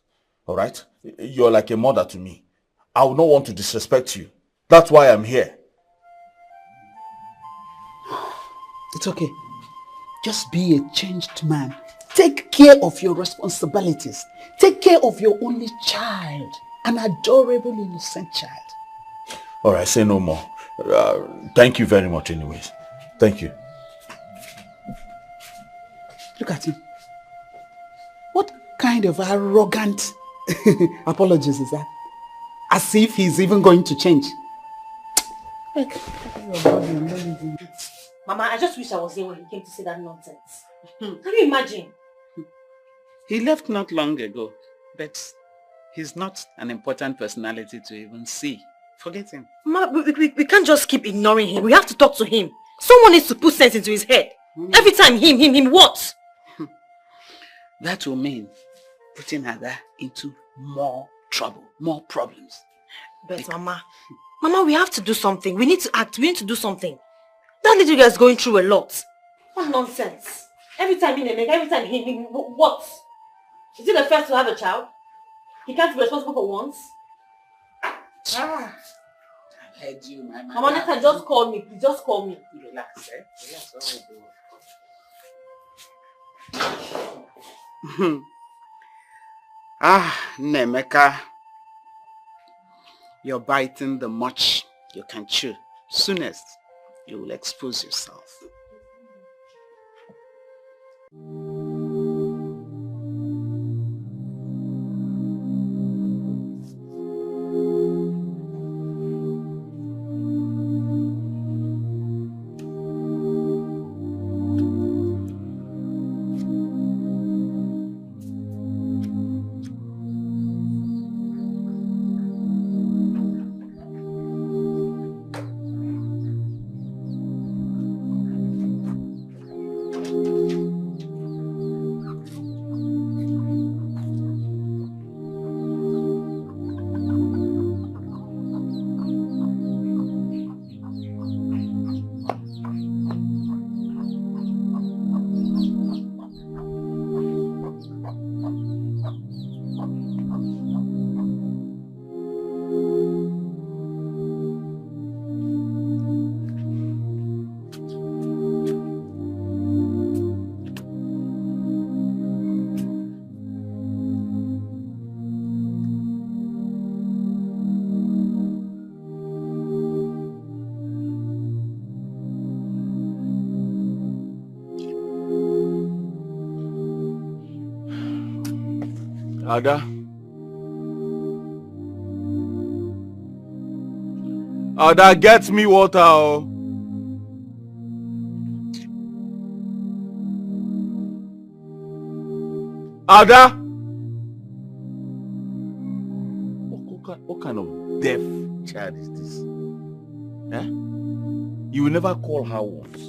Alright? You're like a mother to me. I would not want to disrespect you. That's why I'm here. It's okay. Just be a changed man. Take care of your responsibilities. Take care of your only child. An adorable, innocent child. Alright, say no more. Thank you very much anyways. Thank you. Look at him. What kind of arrogant apologies is that? As if he's even going to change. Mama, I just wish I was here when he came to say that nonsense. Can you imagine? He left not long ago, but he's not an important personality to even see. Forget him. Mama, we can't just keep ignoring him. We have to talk to him. Someone needs to put sense into his head. Every time him, what? That will mean putting her into more trouble, more problems. But Mama, we have to do something. We need to act. We need to do something. That little girl is going through a lot. What nonsense. Every time him, what? Is he the first to have a child? He can't be responsible for once? I heard you, my mother. Mama, next time just call me. Please just call me. Relax, eh? Relax, Nemeka. You're biting the much you can chew. Soonest, you will expose yourself. Ada, get me water. Oh. Ada! What kind of deaf child is this? Eh? You will never call her once.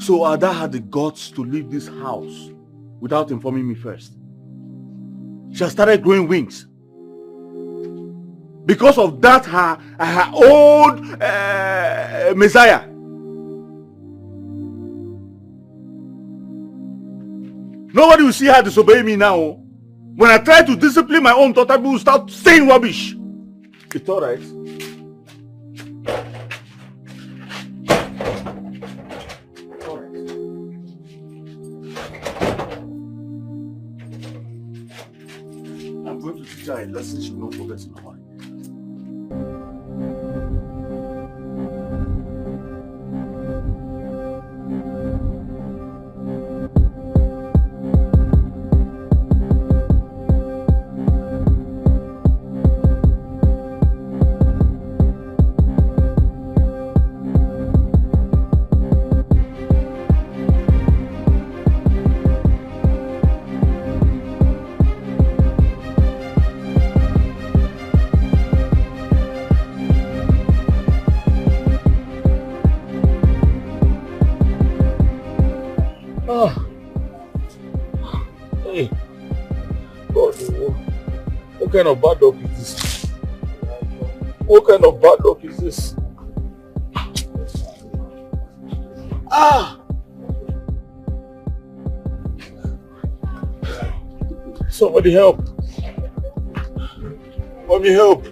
So Ada had the guts to leave this house without informing me first. She has started growing wings. Because of that, her old Messiah. Nobody will see her disobey me now. When I try to discipline my own daughter, people will start saying rubbish. It's alright. I'm going to teach her a lesson she will not forget in her life. What kind of bad luck is this? What kind of bad luck is this? Somebody help. Mommy, help.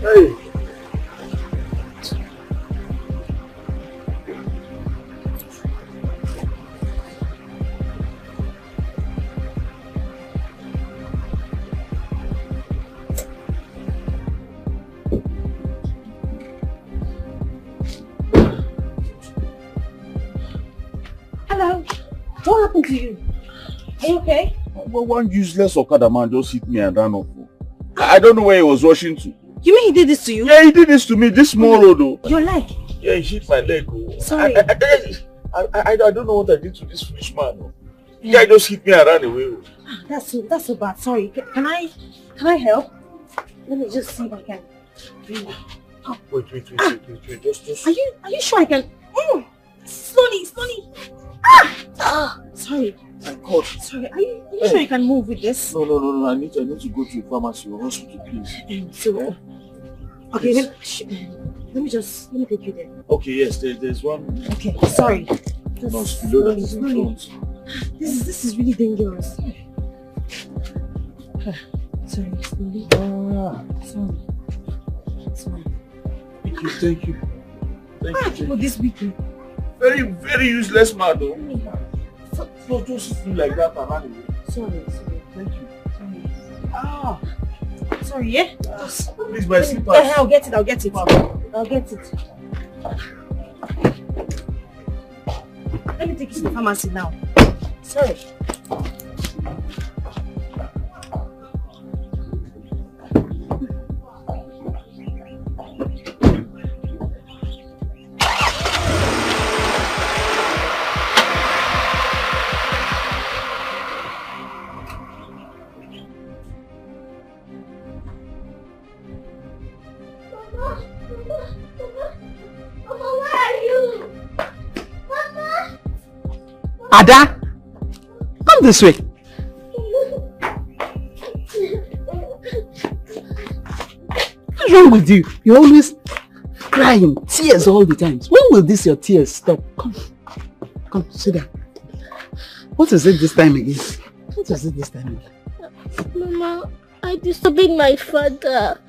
Hey. Hello. What happened to you? Are you okay? Well, one useless Okada man just hit me and ran off. I don't know where he was rushing to. You mean he did this to you? Yeah, he did this to me. This small road, though. Your leg? Yeah, he hit my leg. Sorry. I don't know what I did to this foolish man. Yeah, he just hit me and ran away. That's so bad. Sorry. Can I help? Let me just see if I can. Oh. Wait. Just. Are you sure I can? Slowly. Sorry. My God. Sorry. Are you sure you can move with this? No. I need to go to a pharmacy or hospital, please. Okay. Let me take you there. Okay. Yes. There's one. Okay. Sorry. Nurse below that is in front. This is really dangerous. Sorry. Slowly. Sorry. Thank you. For this weekend. Very, very useless man, though. So just hit me like that and run away. Sorry. Thank you. Sorry. Sorry, yeah? Please, my slippers. I'll get it. I'll get it. Let me take you to the pharmacy now. Sorry. Ada, come this way. What's wrong with you? You're always crying, tears all the time. When will your tears stop? Come, sit down. What is it this time again? What is it this time? Mama, I disobeyed my father.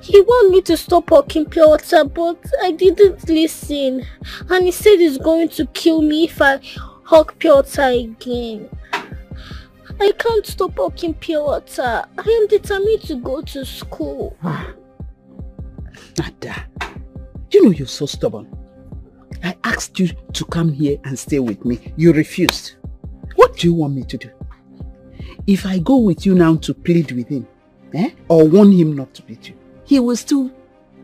He wanted me to stop hawking pure water, but I didn't listen. And he said he's going to kill me if I hawk pure water again. I can't stop hawking pure water. I am determined to go to school. Ada, you know you're so stubborn. I asked you to come here and stay with me. You refused. What do you want me to do? If I go with you now to plead with him, or warn him not to beat you, he will still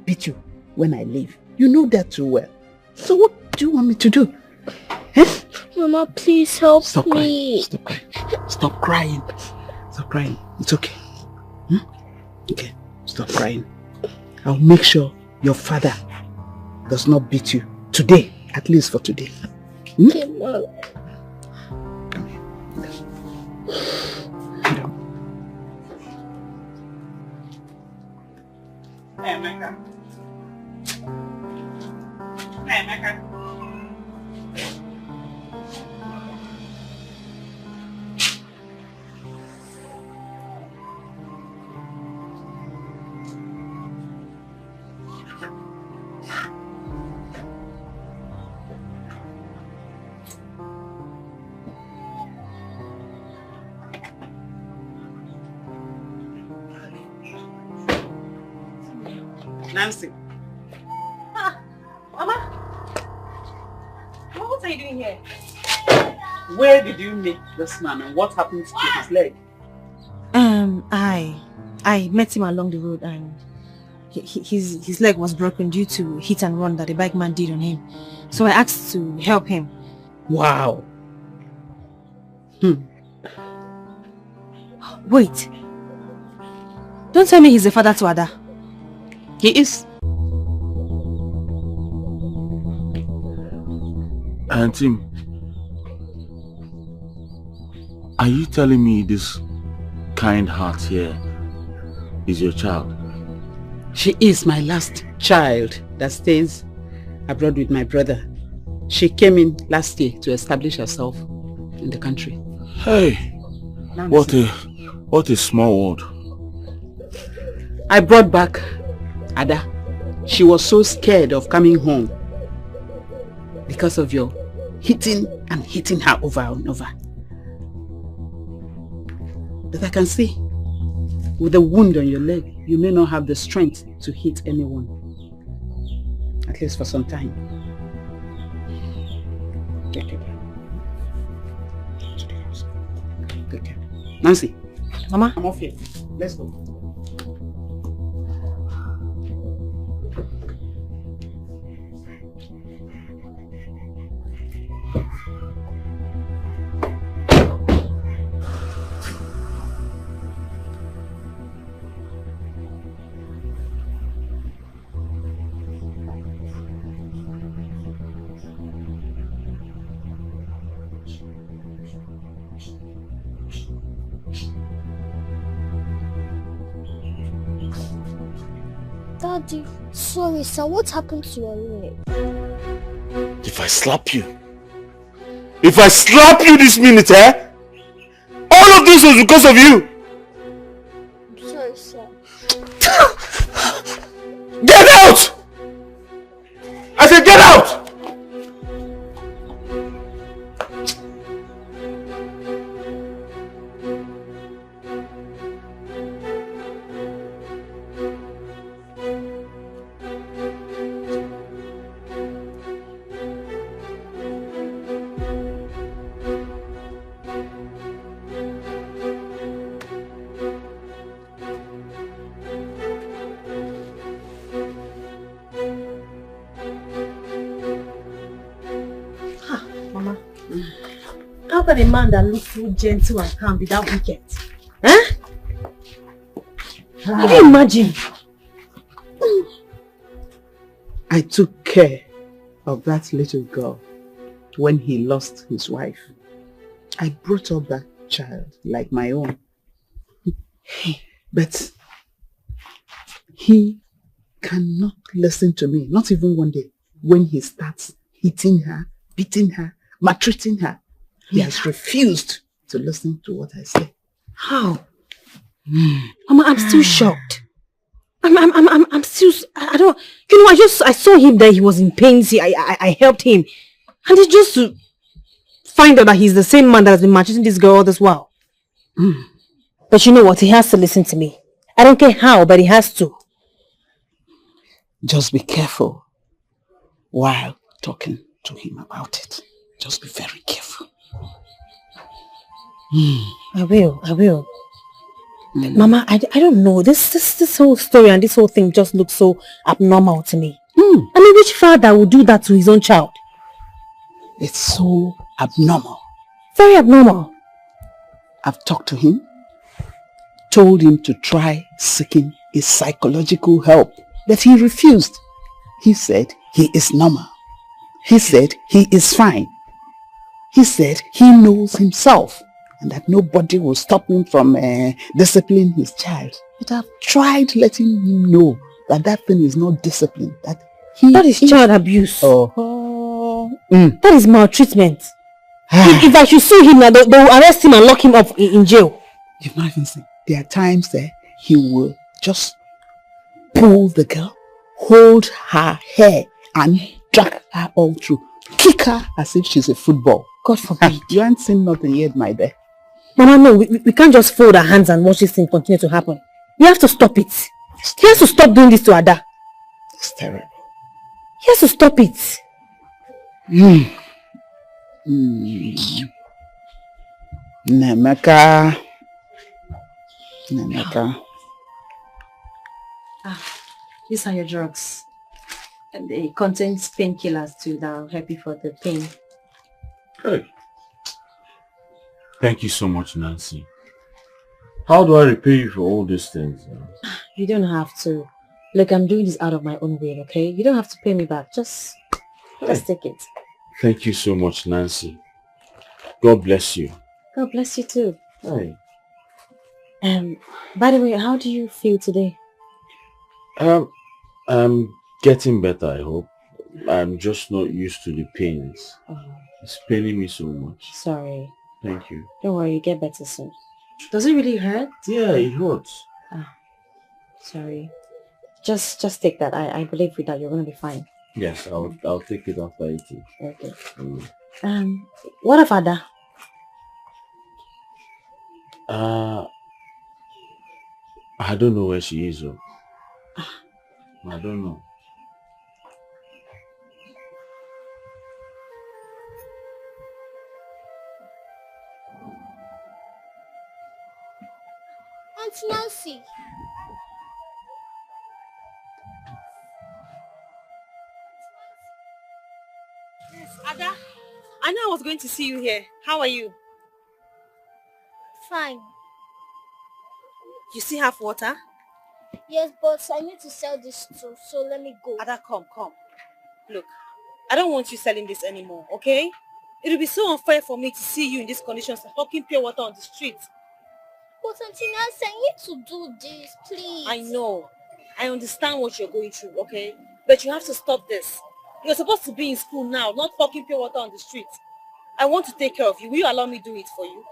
beat you when I leave. You know that too well. So what do you want me to do? Mama, please help Stop me. Crying. Stop crying. Stop crying. It's okay. Okay, stop crying. I'll make sure your father does not beat you today, at least for today. Okay, Mom. Come here. Hey, Emeka. Hey, Emeka. Nancy. Mama, what are you doing here? Where did you meet this man and what happened to his leg? I met him along the road and his leg was broken due to hit and run that the bike man did on him. So I asked to help him. Wow. Wait. Don't tell me he's a father to Ada. He is. Auntie, are you telling me this kind heart here is your child? She is my last child that stays abroad with my brother. She came in last year to establish herself in the country. Hey, Nancy. what a small world. I brought back Ada. She was so scared of coming home because of your hitting her over and over. But I can see, with the wound on your leg, you may not have the strength to hit anyone. At least for some time. Take care. Take care. Nancy. Mama? I'm off here. Let's go. Daddy, sorry sir, what happened to your leg? If I slap you this minute, all of this was because of you. I'm sorry sir. Get out! I said get out! How can a man that looks so gentle and calm be that wicked? Huh? Can you imagine? I took care of that little girl when he lost his wife. I brought up that child like my own. But he cannot listen to me, not even one day, when he starts hitting her, beating her, maltreating her. He has refused to listen to what I say. How? Mama, I'm still shocked. I'm still, I don't, you know, I saw him there, he was in pain, see, I helped him. And it's just to find out that he's the same man that has been maltreating this girl all this while. But you know what, he has to listen to me. I don't care how, but he has to. Just be careful while talking to him about it. Just be very careful. I will. Mama, I don't know. This whole story and this whole thing just looks so abnormal to me. I mean, which father would do that to his own child? It's so abnormal. Very abnormal. I've talked to him, told him to try seeking a psychological help, but he refused. He said he is normal. He said he is fine. He said he knows himself and that nobody will stop him from disciplining his child. But I've tried letting him know that that thing is not discipline. That is child abuse. That is maltreatment. If I should sue him now, they will arrest him and lock him up in jail. You've not even seen. There are times that he will just pull the girl, hold her hair and drag her all through. Kick her as if she's a football. God forbid. You haven't seen nothing yet, my dear. Mama, no, we can't just fold our hands and watch this thing continue to happen. We have to stop it. He has to stop doing this to Ada. It's terrible. He has to stop it. Nemeka. These are your drugs. And they contain painkillers too that will help you for the pain. Hey. Thank you so much, Nancy. How do I repay you for all these things? You don't have to. Look, I'm doing this out of my own will, okay? You don't have to pay me back. Just take it. Thank you so much, Nancy. God bless you. God bless you too. Hey. By the way, how do you feel today? I'm getting better, I hope. I'm just not used to the pains. It's paining me so much. Sorry. Thank you. Don't worry, you get better soon. Does it really hurt? Yeah, it hurts. Sorry. Just take that. I believe with that you're gonna be fine. Yes, I'll take it after eating. Okay. What of Ada? I don't know where she is. I don't know. Auntie Nancy. Yes, Ada. I know I was going to see you here. How are you? Fine. You still have water? Yes, but I need to sell this too, so let me go. Ada, come. Look, I don't want you selling this anymore, okay? It will be so unfair for me to see you in these conditions, hawking pure water on the street. But Auntie Nancy, I need to do this, please. I know. I understand what you're going through, okay? But you have to stop this. You're supposed to be in school now, not hawking pure water on the street. I want to take care of you. Will you allow me to do it for you?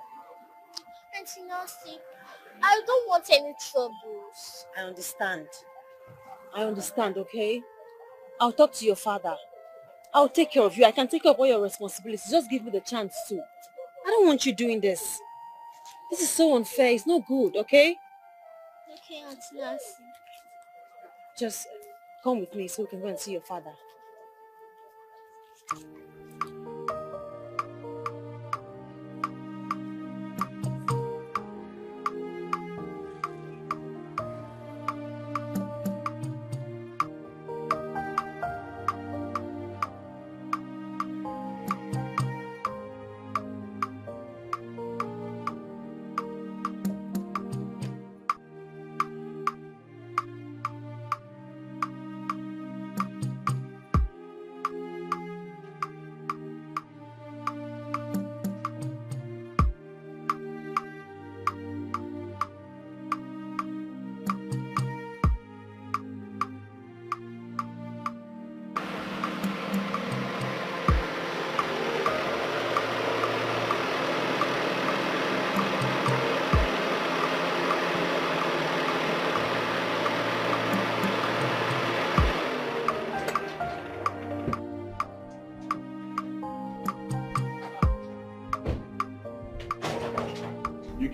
Auntie Nancy, I don't want any troubles. I understand, okay? I'll talk to your father. I'll take care of you. I can take care of all your responsibilities. Just give me the chance to. I don't want you doing this. This is so unfair. It's not good, okay? Okay, Auntie Nancy. Just come with me so we can go and see your father.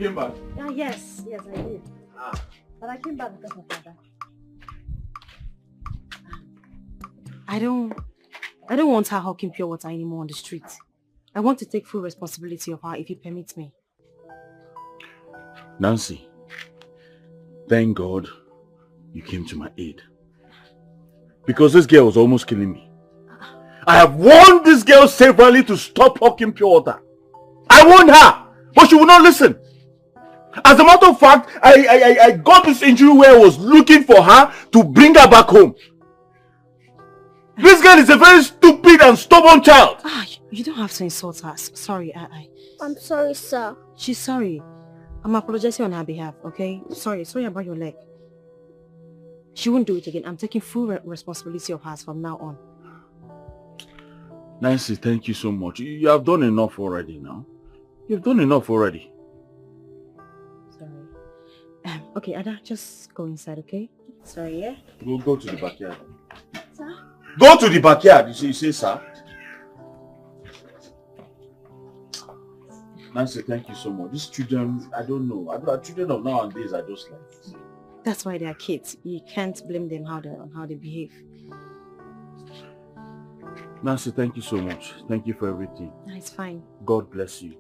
came back? Yes, I did. But I came back because of Ada. I don't want her hawking pure water anymore on the street. I want to take full responsibility of her if you permit me. Nancy, thank God you came to my aid. Because this girl was almost killing me. I have warned this girl severally to stop hawking pure water. I warned her, but she would not listen. As a matter of fact, I got this injury where I was looking for her to bring her back home. This girl is a very stupid and stubborn child. You don't have to insult her. Sorry, I'm sorry, sir. She's sorry. I'm apologizing on her behalf, okay? Sorry about your leg. She won't do it again. I'm taking full responsibility of hers from now on. Nancy, thank you so much. You have done enough already now. You've done enough already. Sorry. Okay, Ada, just go inside, okay? Sorry, yeah? We'll go to the backyard. Sir? Go to the backyard. You say, sir? Nancy, thank you so much. These children, I don't know. Children of nowadays are just like this. That's why they are kids. You can't blame them on how they behave. Nancy, thank you so much. Thank you for everything. It's fine. God bless you.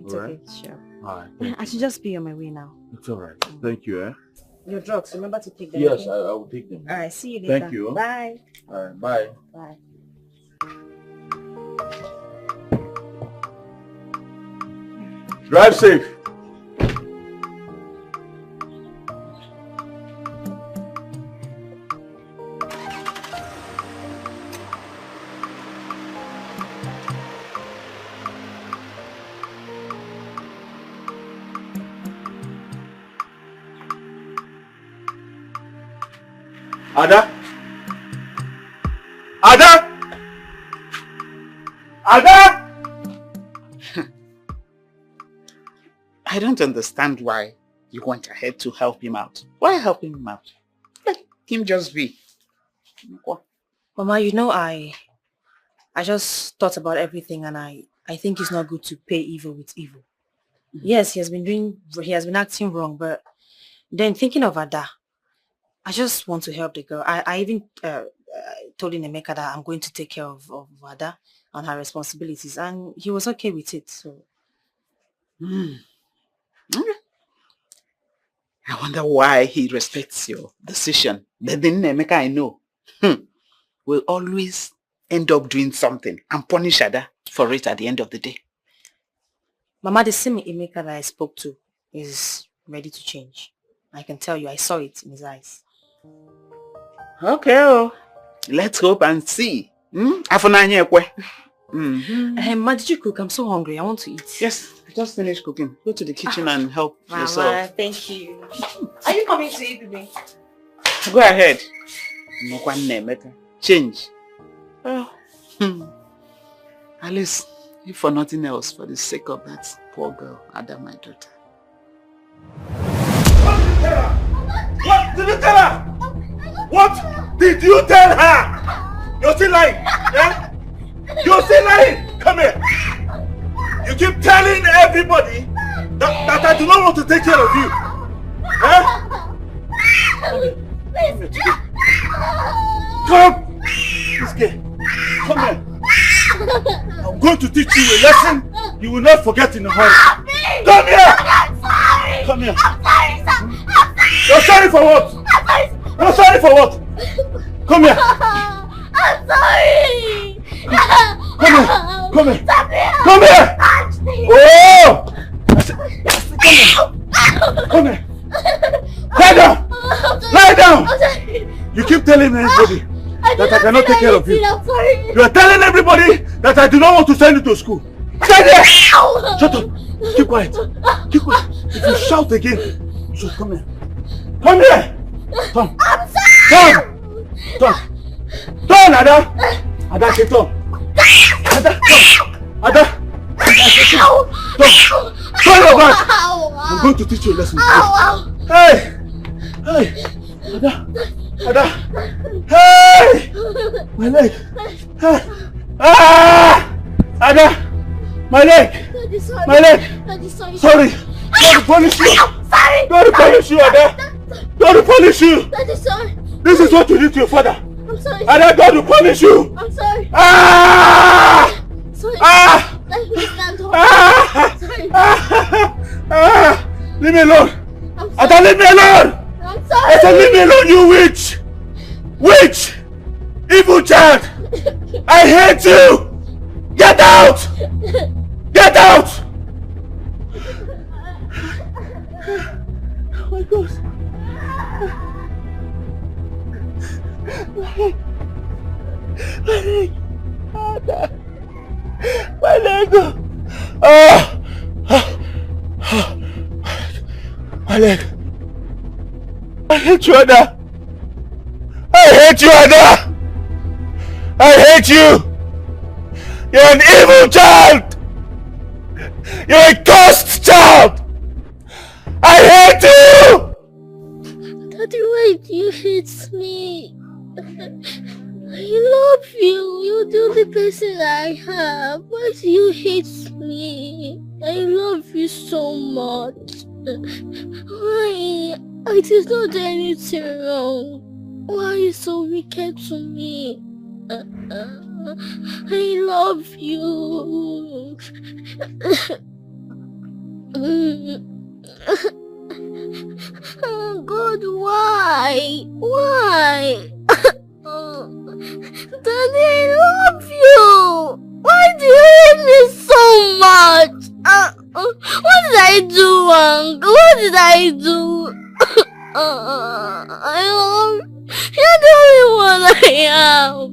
It's all okay, right? sure. All right. I should just be on my way now. It's all right. Thank you, eh? Your drugs, remember to take them. Yes, okay? I will take them. All right, see you later. Thank you. Bye. All right, bye. Bye. Drive safe. Ada? Ada? Ada? I don't understand why you went ahead to help him out. Why helping him out? Let him just be. Mama, you know, I just thought about everything, and I think it's not good to pay evil with evil. Yes, he has been acting wrong, but then thinking of Ada, I just want to help the girl. I even told Emeka that I'm going to take care of Ada and her responsibilities, and he was okay with it. So, I wonder why he respects your decision. But then Emeka, I know, will always end up doing something and punish Ada for it at the end of the day. Mama, the same Emeka that I spoke to is ready to change. I can tell you, I saw it in his eyes. Okay, let's hope and see. Ma, did you cook? I'm so hungry. I want to eat. Yes, I just finished cooking. Go to the kitchen and help yourself. Mama, thank you. Are you coming to eat with me? Go ahead. Change. Oh. At least, if for nothing else, for the sake of that poor girl, Ada, my daughter. What did you tell her? What did you tell her? You're still lying. Yeah? You're still lying. Come here. You keep telling everybody that I do not want to take care of you. Come. This girl. Come here. I'm going to teach you a lesson you will not forget in a hurry. Come here. I'm sorry. Come here. I'm sorry, sir. You're sorry for what? You're sorry for what? Come here. I'm sorry. Come here. Come here. Stop here. Come here. Oh! Come here. Lie down. Lie down. You keep telling everybody that I cannot take care of you. I'm sorry. You are telling everybody that I do not want to send you to school. Stay there. Shut up. Keep quiet. Keep quiet. If you shout again, you should come here. Come here. Come. I'm sorry. Come. Come. Turn, Ada. Ada, say turn. Ada, come. Ada. Turn your back. I'm going to teach you a lesson. Hey. Hey. Ada. Ada. Hey. My leg. Hey. Ah. Ada. My leg. My leg. Sorry. God will punish you! Sorry! God will punish you, Ada! God will punish you! Daddy, sorry! This is what you did to your father! I'm sorry! Ada, God will punish you! I'm sorry! Ah! Sorry! Ah! Let me stand up! Ah! Sorry! Ah! Leave me alone! I'm sorry! Ada, leave me alone! I'm sorry! I said leave me alone, you witch! Witch! Evil child! I hate you! Get out! Get out! Oh my God! My leg! My leg! Oh! My leg! I hate you, Ada! I hate you, Ada! I hate you! You're an evil child! You're a cursed child! I hate you! Daddy, why do you hate me? I love you. You're the only person I have. Why do you hate me? I love you so much. Why? I did not do anything wrong. Why are you so wicked to me? I love you. Oh God, why? Why? Daddy, I love you. Why do you hate me so much? What did I do wrong? What did I do? I love. You're the only one I have.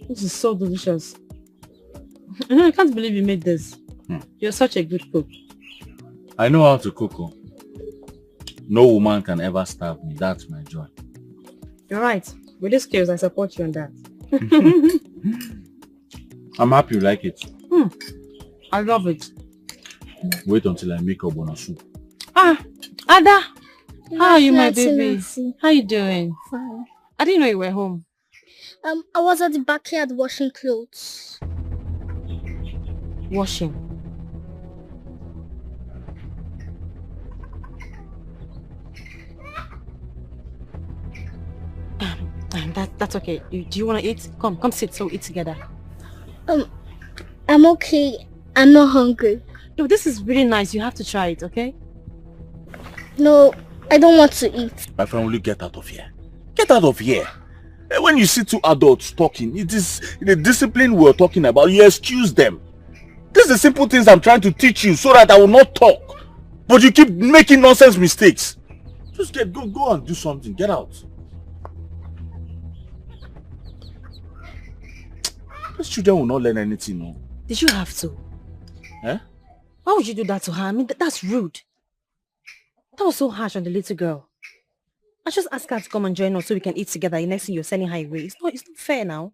This is so delicious. I can't believe you made this. You're such a good cook. I know how to cook. No woman can ever starve me. That's my joy. You're right. With these skills, I support you on that. I'm happy you like it. I love it. Wait until I make a soup. Ada! How are you, my Nancy, baby? Nancy. How you doing? Fine. I didn't know you were home. I was at the backyard washing clothes. Washing? That's okay. Do you want to eat? Come sit so we eat together. I'm okay. I'm not hungry. No, this is really nice. You have to try it, okay? No, I don't want to eat. My friend, will you get out of here? Get out of here. When you see two adults talking, it is the discipline we're talking about. You excuse them. These are the simple things I'm trying to teach you so that I will not talk. But you keep making nonsense mistakes. Just go and do something. Get out. These children will not learn anything, no. Did you have to? Eh? Why would you do that to her? I mean, that's rude. That was so harsh on the little girl. I just asked her to come and join us so we can eat together. The next thing you're sending her away. It's not fair now.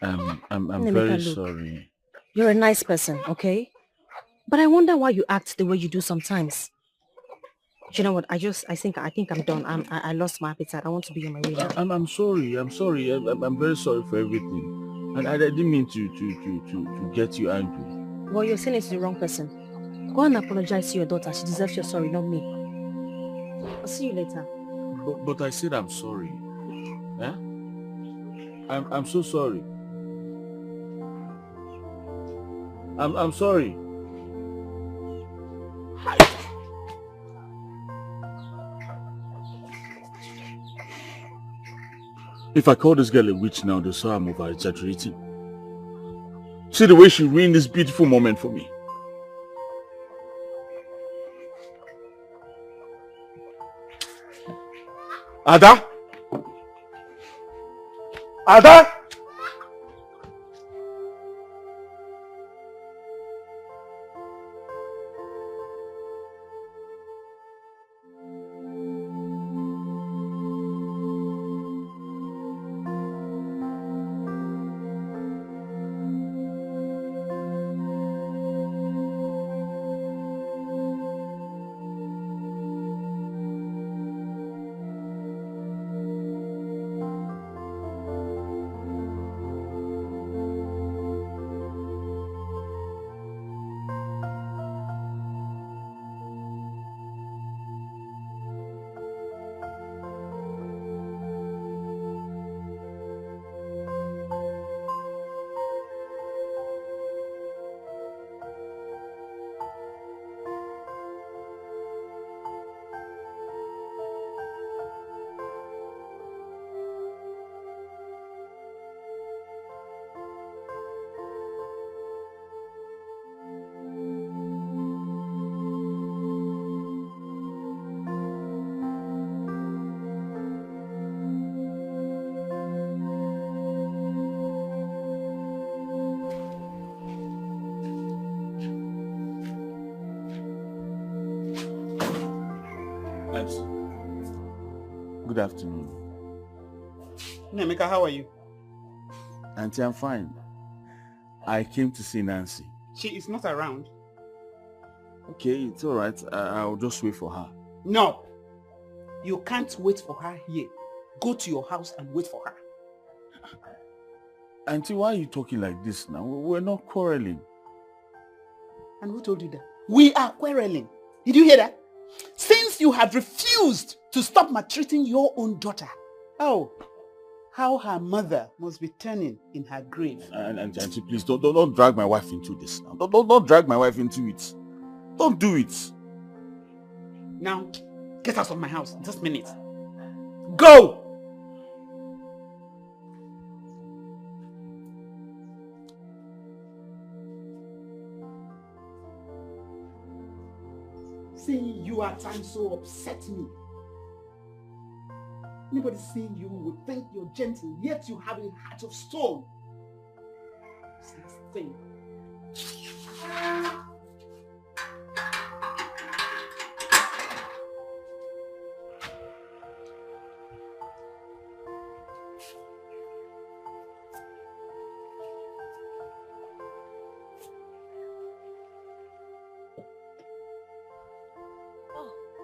I'm very sorry. You're a nice person, okay? But I wonder why you act the way you do sometimes. You know what? I think I'm done. I lost my appetite. I want to be on my way now. I'm sorry. I'm sorry. I'm very sorry for everything. And I didn't mean to get you angry. Well, you're saying it to the wrong person. Go and apologize to your daughter. She deserves your sorry, not me. I'll see you later. But I said I'm sorry. Eh? I'm so sorry. I'm sorry. If I call this girl a witch now, they'll say I'm over-exaggerating. See the way she ruined this beautiful moment for me. Ada? Ada? Good afternoon. Nemeka, how are you? Auntie, I'm fine. I came to see Nancy. She is not around. Okay, it's all right. I'll just wait for her. No. You can't wait for her here. Go to your house and wait for her. Auntie, why are you talking like this now? We're not quarreling. And who told you that? We are quarreling. Did you hear that? Since you have refused to stop maltreating your own daughter. Oh, how her mother must be turning in her grave. And Auntie, please don't drag my wife into this now. Don't drag my wife into it. Don't do it. Now, get out of my house in just a minute. Go! Seeing you at times so upset me. Anybody seeing you would think you're gentle, yet you have a heart of stone. Thing.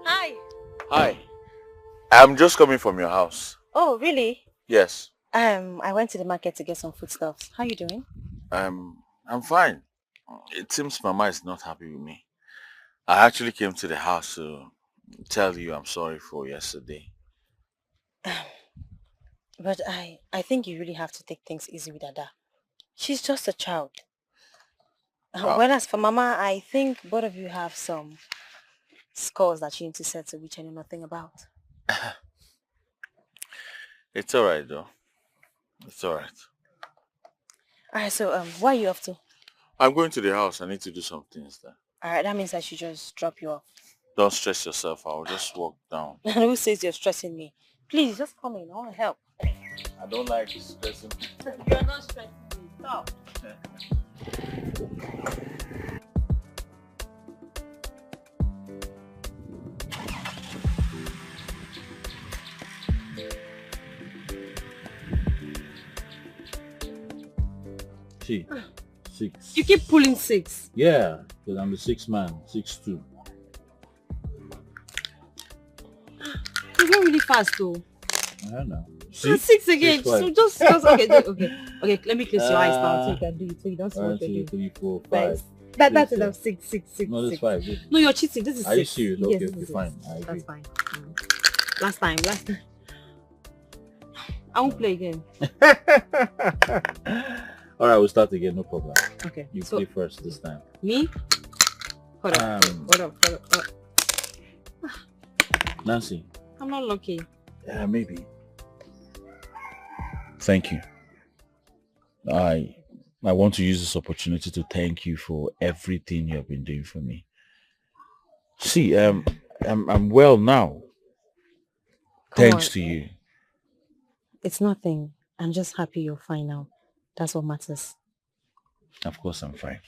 Hi. Hi. I'm just coming from your house. Oh, really? Yes. I went to the market to get some foodstuffs. How are you doing? I'm fine. It seems Mama is not happy with me. I actually came to the house to tell you I'm sorry for yesterday. But I think you really have to take things easy with Ada. She's just a child. Whereas for Mama, I think both of you have some scores that you need to settle, which I know nothing about. It's alright though. It's alright. Alright, so where are you off to? I'm going to the house. I need to do some things there. Alright, that means I should just drop you off. Don't stress yourself. I'll just walk down. Who says you're stressing me? Please, just come in. I want to help. I don't like stressing. You're not stressing me. Stop. See, 6. You keep pulling 6. Yeah, because I'm the 6th man, 6'2". You're going really fast though. I don't know. See? 6 again. 6, So just okay. Let me close your eyes now so you can do it. So you don't see what 1, you're 2, doing. 3, 4, 5. That's enough. 6. No, that's 5. No, you're cheating. This is 6. Are you serious? Yes, Okay, this is fine. 6. I agree. That's fine. Last time. I won't play again. Alright, we'll start again, no problem. Okay. You play first this time. Me? Hold up. Nancy. I'm not lucky. Yeah, maybe. Thank you. I want to use this opportunity to thank you for everything you have been doing for me. See, I'm well now. Thanks to you. It's nothing. I'm just happy you're fine now. That's what matters. Of course I'm fine.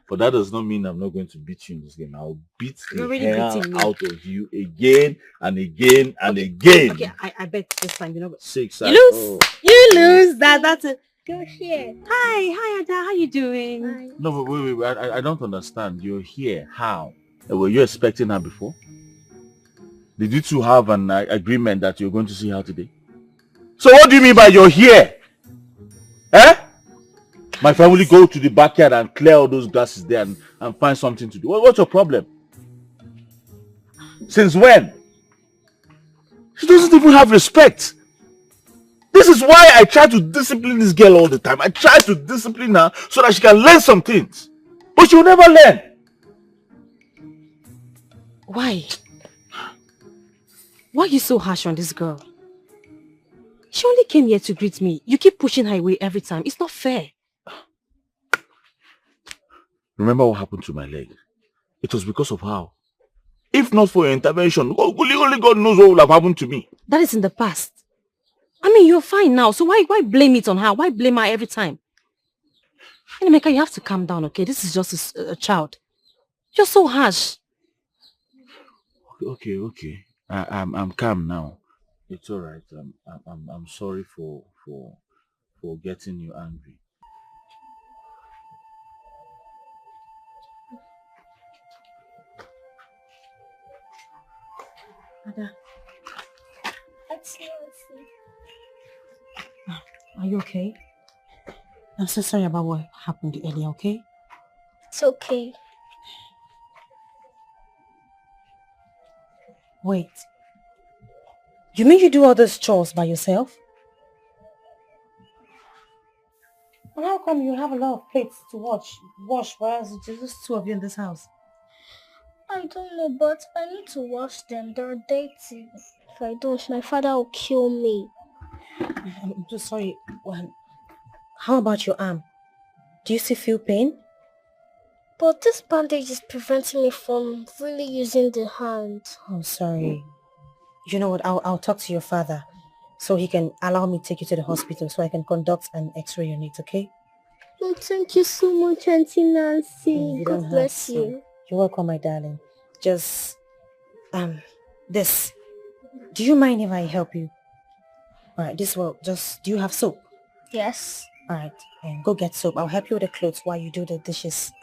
But that does not mean I'm not going to beat you in this game. I'll beat the hell out of you again and again and again. Okay, I bet this time, 6. You lose. Oh. You lose. That's it. You're here. Hi, Ada. How you doing? Hi. No, but wait. I don't understand. You're here. How? Were you expecting her before? Did you two have an agreement that you're going to see her today? So what do you mean by you're here? Eh? My family go to the backyard and clear all those glasses there and find something to do. What's your problem? Since when? She doesn't even have respect. This is why I try to discipline this girl all the time. I try to discipline her so that she can learn some things. But she'll never learn. Why? Why are you so harsh on this girl? She only came here to greet me. You keep pushing her away every time. It's not fair. Remember what happened to my leg? It was because of her. If not for your intervention, only God knows what would have happened to me. That is in the past. I mean, you're fine now, so why blame it on her? Why blame her every time? Emeka, you have to calm down, okay? This is just a child. You're so harsh. Okay. I'm calm now. It's all right. I'm sorry for getting you angry. Ada. Are you okay? I'm so sorry about what happened earlier, okay? It's okay. Wait. You mean you do all those chores by yourself? And how come you have a lot of plates to wash whereas it's just 2 of you in this house? I don't know, but I need to wash them. They're dirty. If I don't, my father will kill me. I'm so sorry. How about your arm? Do you still feel pain? But this bandage is preventing me from really using the hand. Oh, sorry. You know what? I'll talk to your father so he can allow me to take you to the hospital so I can conduct an x-ray unit, okay? Oh, thank you so much, Auntie Nancy. God bless you. You're welcome, my darling. Just, this. Do you mind if I help you? Alright, this will just, do you have soap? Yes. Alright, go get soap. I'll help you with the clothes while you do the dishes.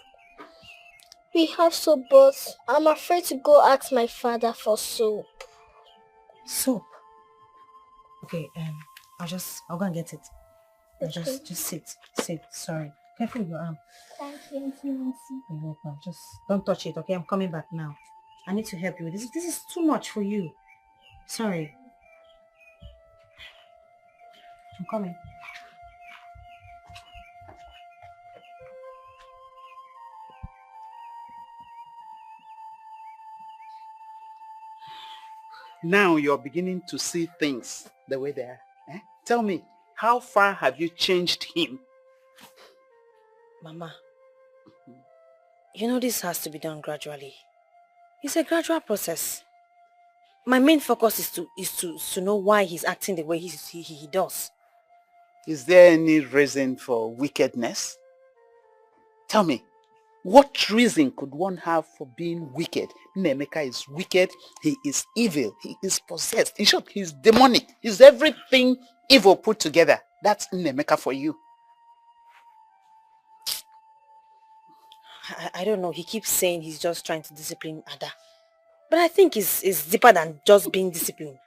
We have soap, but I'm afraid to go ask my father for soap. Soap? Okay, I'll go and get it. Just sit. Sorry. Careful with your arm. Thank you, Auntie Nancy. You're welcome. Just don't touch it, okay? I'm coming back now. I need to help you. This is too much for you. Sorry. I'm coming. Now you're beginning to see things the way they are. Eh? Tell me, how far have you changed him? Mama, you know this has to be done gradually. It's a gradual process. My main focus is to know why he's acting the way he does. Is there any reason for wickedness? Tell me, what reason could one have for being wicked? Nemeka is wicked, he is evil, he is possessed. In short, he's demonic. He's everything evil put together. That's Nemeka for you. I don't know. He keeps saying he's just trying to discipline Ada. But I think it's deeper than just being disciplined.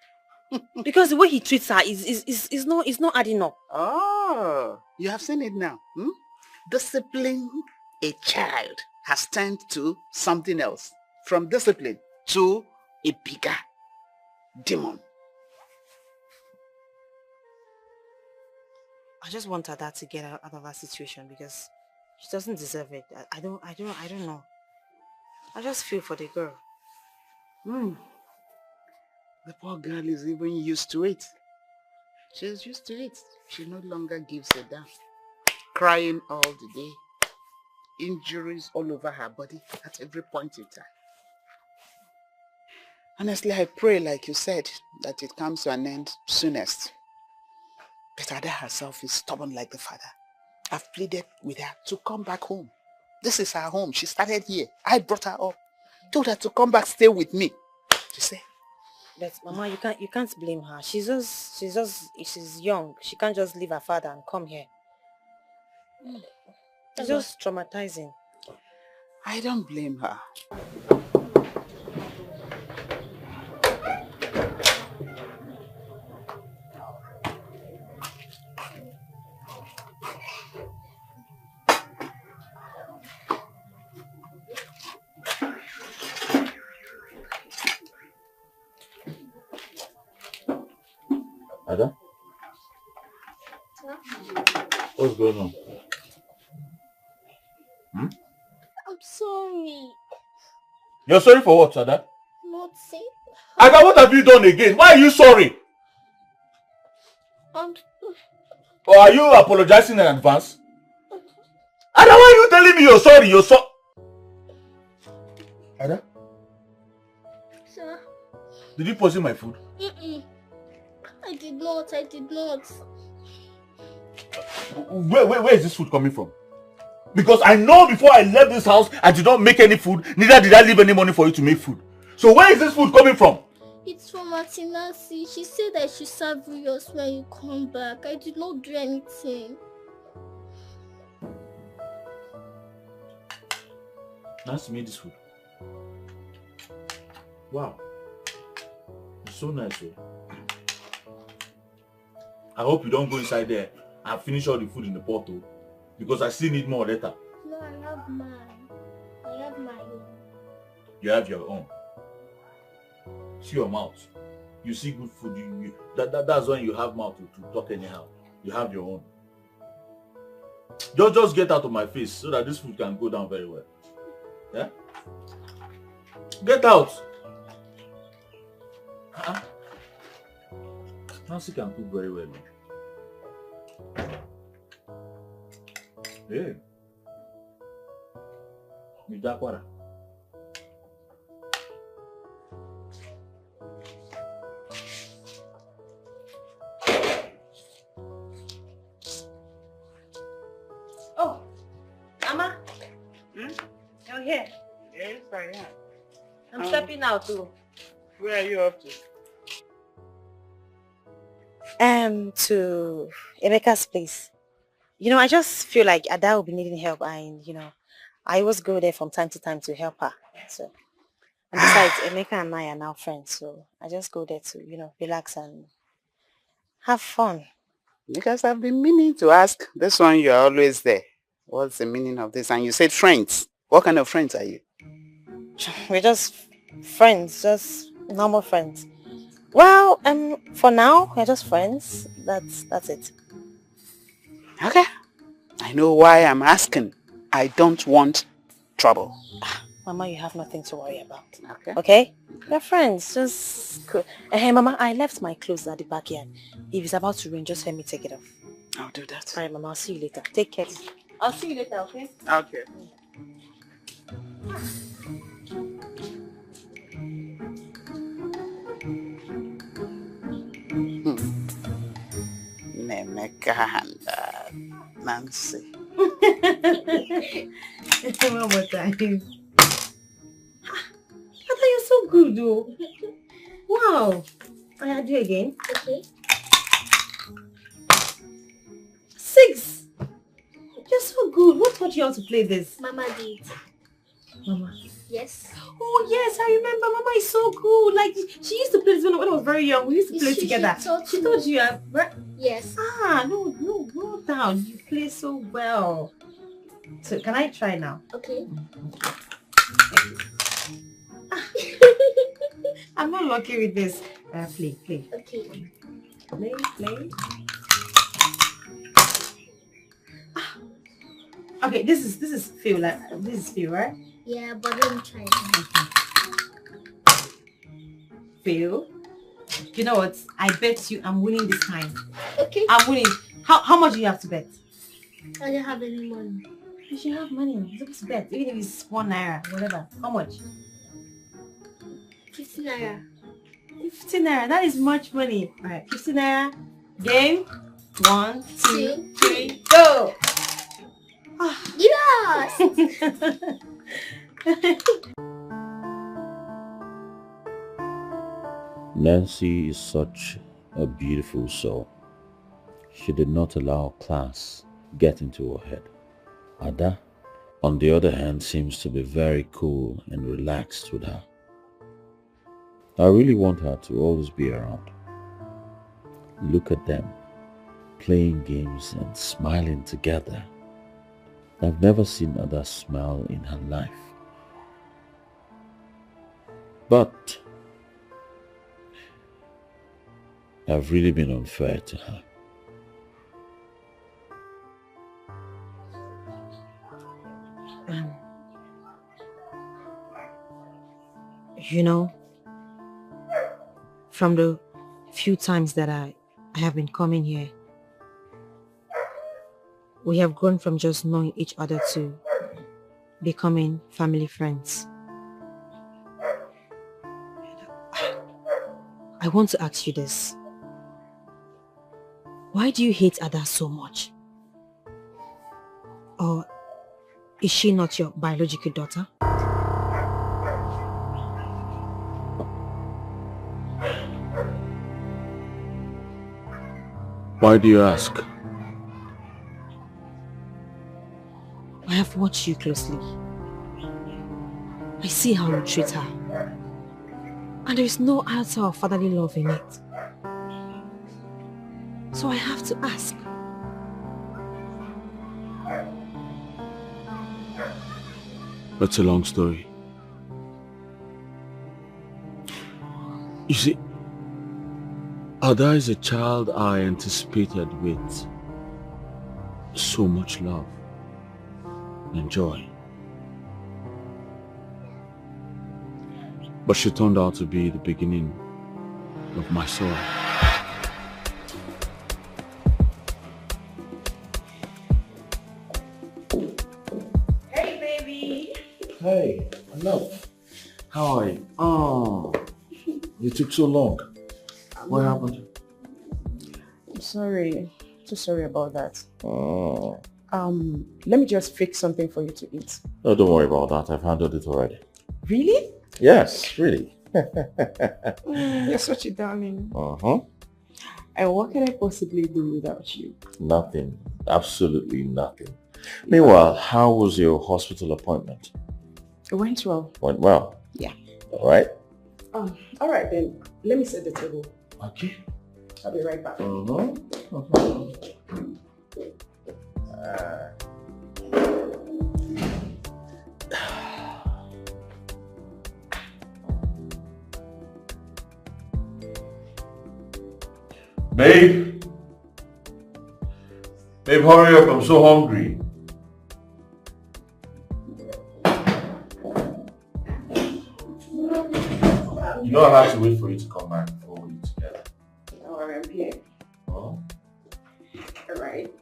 Because the way he treats her is not adding up. Oh, you have seen it now. Discipline a child has turned to something else. From discipline to a bigger demon. I just want Ada to get out of that situation because she doesn't deserve it. I don't know. I just feel for the girl. The poor girl is even used to it. She's used to it. She no longer gives a damn. Crying all the day. Injuries all over her body at every point in time. Honestly, I pray, like you said, that it comes to an end soonest. But Ada herself is stubborn like the father. I've pleaded with her to come back home. This is her home. She started here. I brought her up. Told her to come back, stay with me. She said. But Mama, you can't blame her. She's young. She can't just leave her father and come here. It's just traumatizing. I don't blame her. Ada? What's going on? I'm sorry. You're sorry for what, Ada? Nothing. Ada, what have you done again? Why are you sorry? Or are you apologizing in advance? Ada, why are you telling me you're sorry? You're so... Ada? Sir? Did you poison my food? I did not. Where is this food coming from? Because I know before I left this house, I did not make any food, neither did I leave any money for you to make food. So where is this food coming from? It's from Auntie Nancy. She said I should serve you yours when you come back. I did not do anything. Nancy made this food. Wow. It's so nice. I hope you don't go inside there and finish all the food in the pot, because I still need more later. No, I have mine. I have my own. You have your own. See your mouth. You see good food. That's when you have mouth to talk anyhow. You have your own. Just get out of my face so that this food can go down very well. Yeah? Get out. Nancy can cook very well. Hey. Midakwara. Oh, Mama. You're here. Yes, I am. I'm stepping out too. Where are you up to? To Emeka's place. I just feel like Ada will be needing help, and I always go there from time to time to help her. So, and besides, Emeka and I are now friends, so I just go there to relax and have fun. Because I've been meaning to ask. This one, you're always there. What's the meaning of this? And you said friends. What kind of friends are you? We're just friends, just normal friends. Well, for now, we're just friends. That's it. Okay. I know why I'm asking. I don't want trouble. Mama, you have nothing to worry about. Okay. Okay? We're friends. Just cool. Hey, Mama, I left my clothes at the backyard. If it's about to rain, just help me take it off. I'll do that. Alright, Mama, I'll see you later. Take care. I'll see you later, okay? Okay. Nemeka and Nancy. One more time. I thought you're so good, though. Wow. I'll do it again. Okay. 6. You're so good. What taught you how to play this? Mama did. Mama. Yes. Oh, yes, I remember. Mama is so cool. Like, she used to play this when I was very young. We used to play together. She taught you, right? Yes. Ah, no, well done. You play so well. So, can I try now? Okay. I'm not lucky with this. Play. Okay. Play. Okay, this is Phil. This is Phil, right? Yeah, but let me try it. Phil, you know what? I bet you I'm winning this time. Okay. I'm winning. How much do you have to bet? I don't have any money. You should have money. You're supposed to bet, even if it's 1 naira, whatever. How much? 50 naira. 50 naira. That is much money. All right, 50 naira. Game. 1, 2, 3, go. Yes. Nancy is such a beautiful soul. She did not allow class get into her head. Ada, on the other hand, seems to be very cool and relaxed with her. I really want her to always be around. Look at them, playing games and smiling together. I've never seen Ada smile in her life. But I've really been unfair to her. You know, from the few times that I have been coming here, we have grown from just knowing each other to becoming family friends. I want to ask you this. Why do you hate Ada so much? Or is she not your biological daughter? Why do you ask? I have watched you closely. I see how you treat her. And there is no answer of fatherly love in it. So I have to ask. That's a long story. You see, Ada is a child I anticipated with so much love and joy. But she turned out to be the beginning of my sorrow. Hey, baby. Hey, hello. How are you? Oh, you took so long. What happened? I'm sorry. So sorry about that. Oh. Let me just fix something for you to eat. No, don't worry about that. I've handled it already. Really? Yes, really. You're such a darling. Uh-huh. And what can I possibly do without you? Nothing. Absolutely nothing. Meanwhile, how was your hospital appointment? It went well. Went well? Yeah. All right. All right then. Let me set the table. Okay. I'll be right back. Babe! Babe, hurry up, I'm so hungry. You know I have to wait for you to come back before we eat together. Alright, I'm here. Oh? Alright.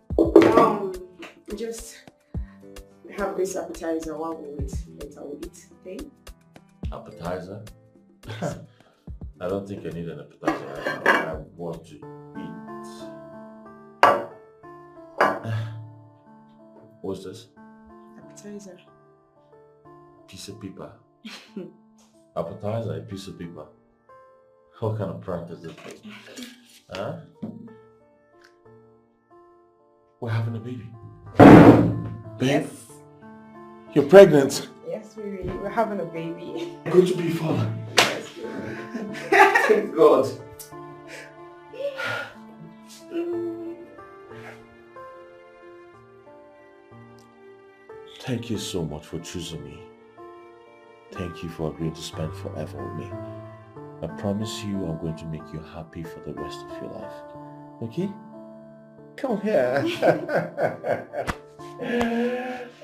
Just have this appetizer while we wait. Later we'll eat, okay? Appetizer? I don't think I need an appetizer right now. I want to eat. What's this? Appetizer. Piece of paper. Appetizer, a piece of paper. What kind of prank is this? Huh? We're having a baby. Babe? Yes. You're pregnant? Yes, we're having a baby. Good to be father. Yes. Thank God. Thank you so much for choosing me. Thank you for agreeing to spend forever with me. I promise you I'm going to make you happy for the rest of your life. Okay? Come here.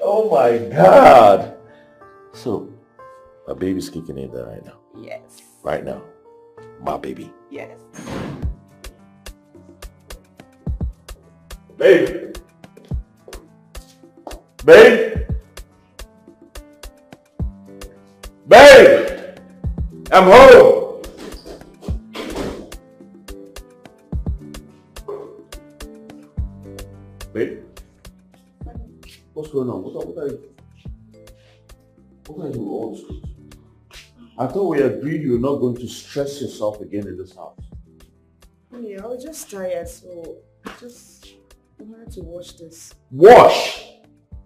Oh my God. So, my baby's kicking in there right now. Yes. Right now. My baby. Yes. Babe! Babe! Babe! I'm home! Babe? What's going on? What are you doing with all this clothes? I thought we agreed you were not going to stress yourself again in this house. Yeah, I was just tired, so I wanted to watch this. Wash!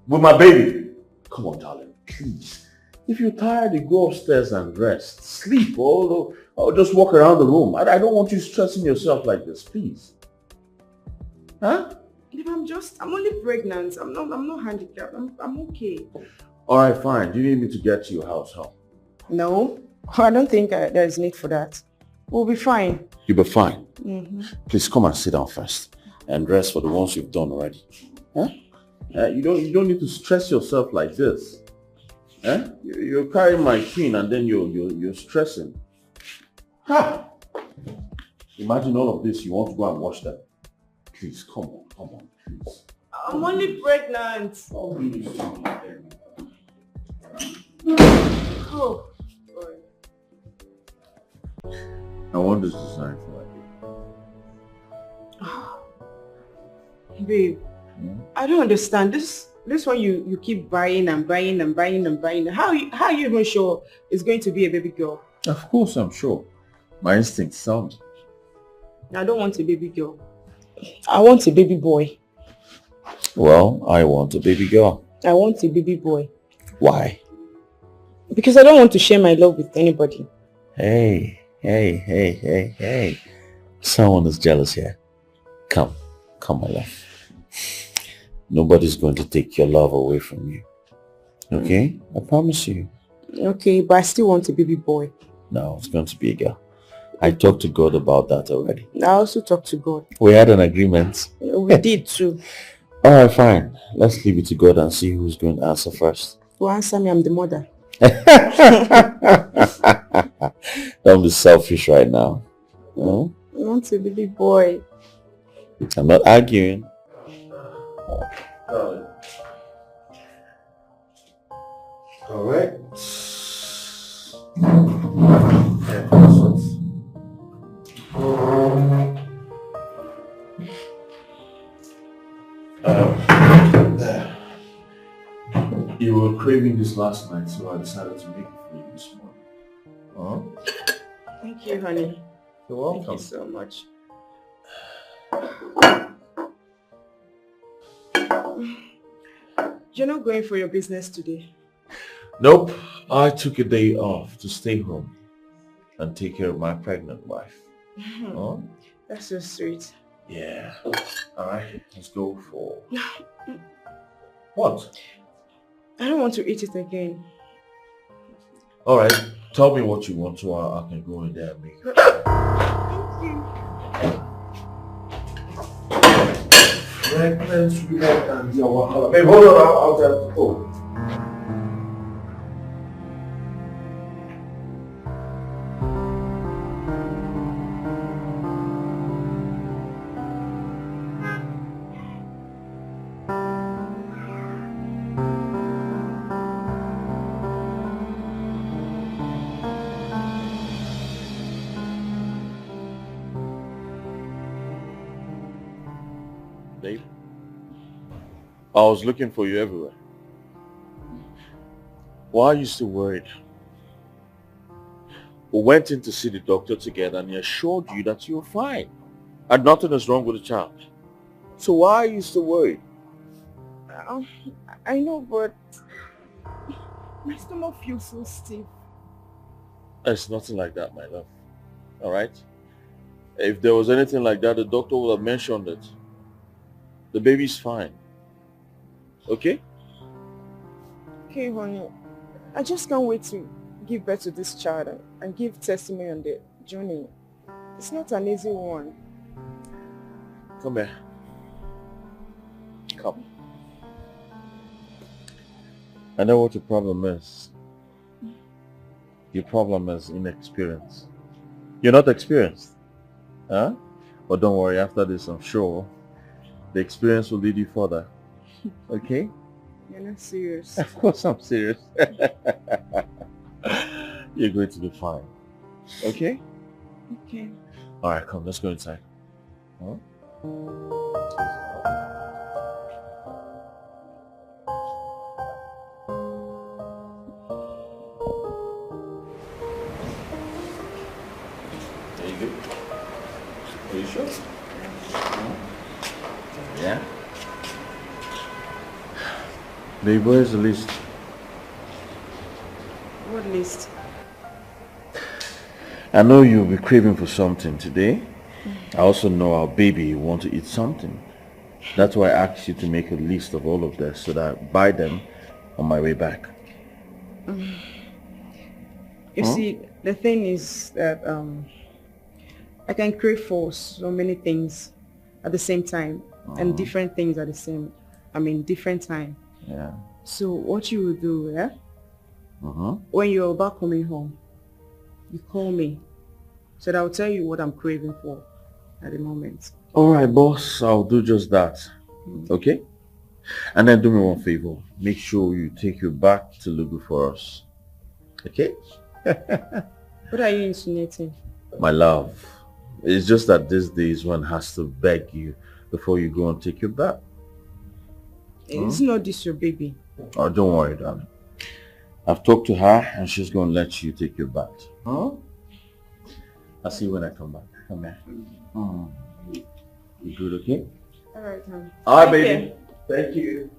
With my baby. Come on, darling, please. If you're tired, you go upstairs and rest. Sleep or just walk around the room. I don't want you stressing yourself like this, please. Huh? If I'm only pregnant. I'm not handicapped. I'm okay. Alright, fine. Do you need me to get to your house home? No, I don't think there's need for that. We'll be fine. You'll be fine. Mm-hmm. Please come and sit down first and rest for the ones you've done already. Huh? You don't need to stress yourself like this. Huh? You're carrying my queen and then you're stressing. Ha! Imagine all of this. You want to go and wash them. Please, come on, please. I'm only pregnant. Oh, sorry. I want this design for you. Babe, I don't understand. This one you keep buying and buying and buying and buying. How are you even sure it's going to be a baby girl? Of course I'm sure. My instincts tell me. I don't want a baby girl. I want a baby boy. Well, I want a baby girl. I want a baby boy. Why? Because I don't want to share my love with anybody. Hey. Someone is jealous here. Come, my love. Nobody's going to take your love away from you. Okay? I promise you. Okay, but I still want a baby boy. No, it's going to be a girl. I talked to God about that already. I also talked to God. We had an agreement. We did too. Alright, fine. Let's leave it to God and see who's going to answer first. Who answer me? I'm the mother. Don't be selfish right now. No? I want a baby boy. I'm not arguing. Alright. You were craving this last night, so I decided to make it for you this morning. Thank you, honey. You're welcome. Thank you so much. You're not going for your business today? Nope. I took a day off to stay home and take care of my pregnant wife. That's so sweet. Yeah. Alright, let's go for... What? I don't want to eat it again. Alright, tell me what you want so I can go in there and make it. Thank you. Pregnant, sweetheart, and your wahala. Babe, hold on, I'll get the phone. Babe, I was looking for you everywhere. Why are you still worried? We went in to see the doctor together and he assured you that you're fine and nothing is wrong with the child. So why are you still worried? I know, but my stomach feels so stiff. It's nothing like that, my love. Alright? If there was anything like that, the doctor would have mentioned it. The baby's fine. Okay? Okay, honey. I just can't wait to give birth to this child and give testimony on the journey. It's not an easy one. Come here. Come. I know what your problem is. Your problem is inexperience. You're not experienced. Huh? But don't worry, after this I'm sure the experience will lead you further. Okay? You're not serious. Of course I'm serious. You're going to be fine. Okay? Okay. Alright, come, let's go inside. Huh? There you go. Are you sure? Yeah? Babe, where's the list? What list? I know you'll be craving for something today. I also know our baby will want to eat something. That's why I asked you to make a list of all of this so that I buy them on my way back. You see, the thing is that I can crave for so many things at the same time and different things at the same, different time. Yeah. So what you will do, yeah? When you're about coming home, you call me so that I'll tell you what I'm craving for at the moment. Alright, boss, I'll do just that. Okay? And then do me one favor. Make sure you take your back to look good for us. Okay? What are you insinuating? My love, it's just that these days one has to beg you before you go and take your bath. It's not this your baby. Oh, don't worry, darling. I've talked to her and she's going to let you take your bath. Huh? I'll see you when I come back. Come here. You good, okay? Alright, honey. Alright, baby. Thank you.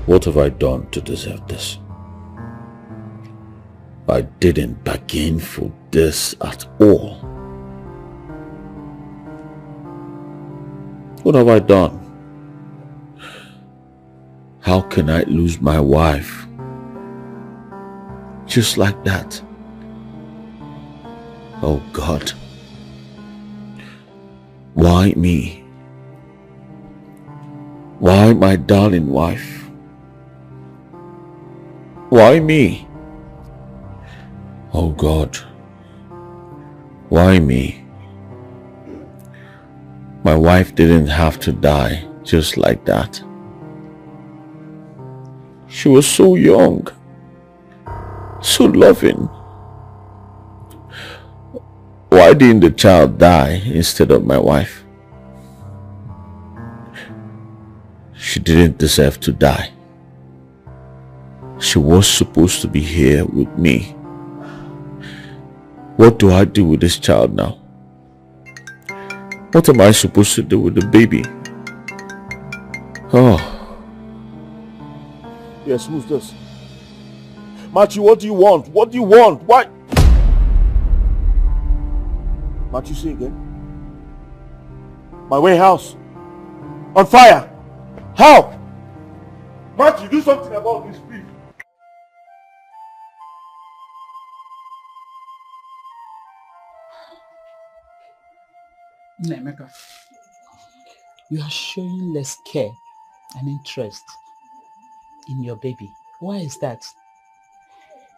What have I done to deserve this? I didn't bargain for this at all. What have I done? How can I lose my wife? Just like that. Oh God. Why me? Why my darling wife? Why me? Oh God, why me? My wife didn't have to die just like that. She was so young, so loving. Why didn't the child die instead of my wife? She didn't deserve to die. She was supposed to be here with me. What do I do with this child now? What am I supposed to do with the baby? Oh. Yes, who's this? Matthew, what do you want? What do you want? Why? Matthew, say again. My warehouse on fire. How? Matthew, do something about this, please. Nemeka, you are showing less care and interest in your baby. Why is that?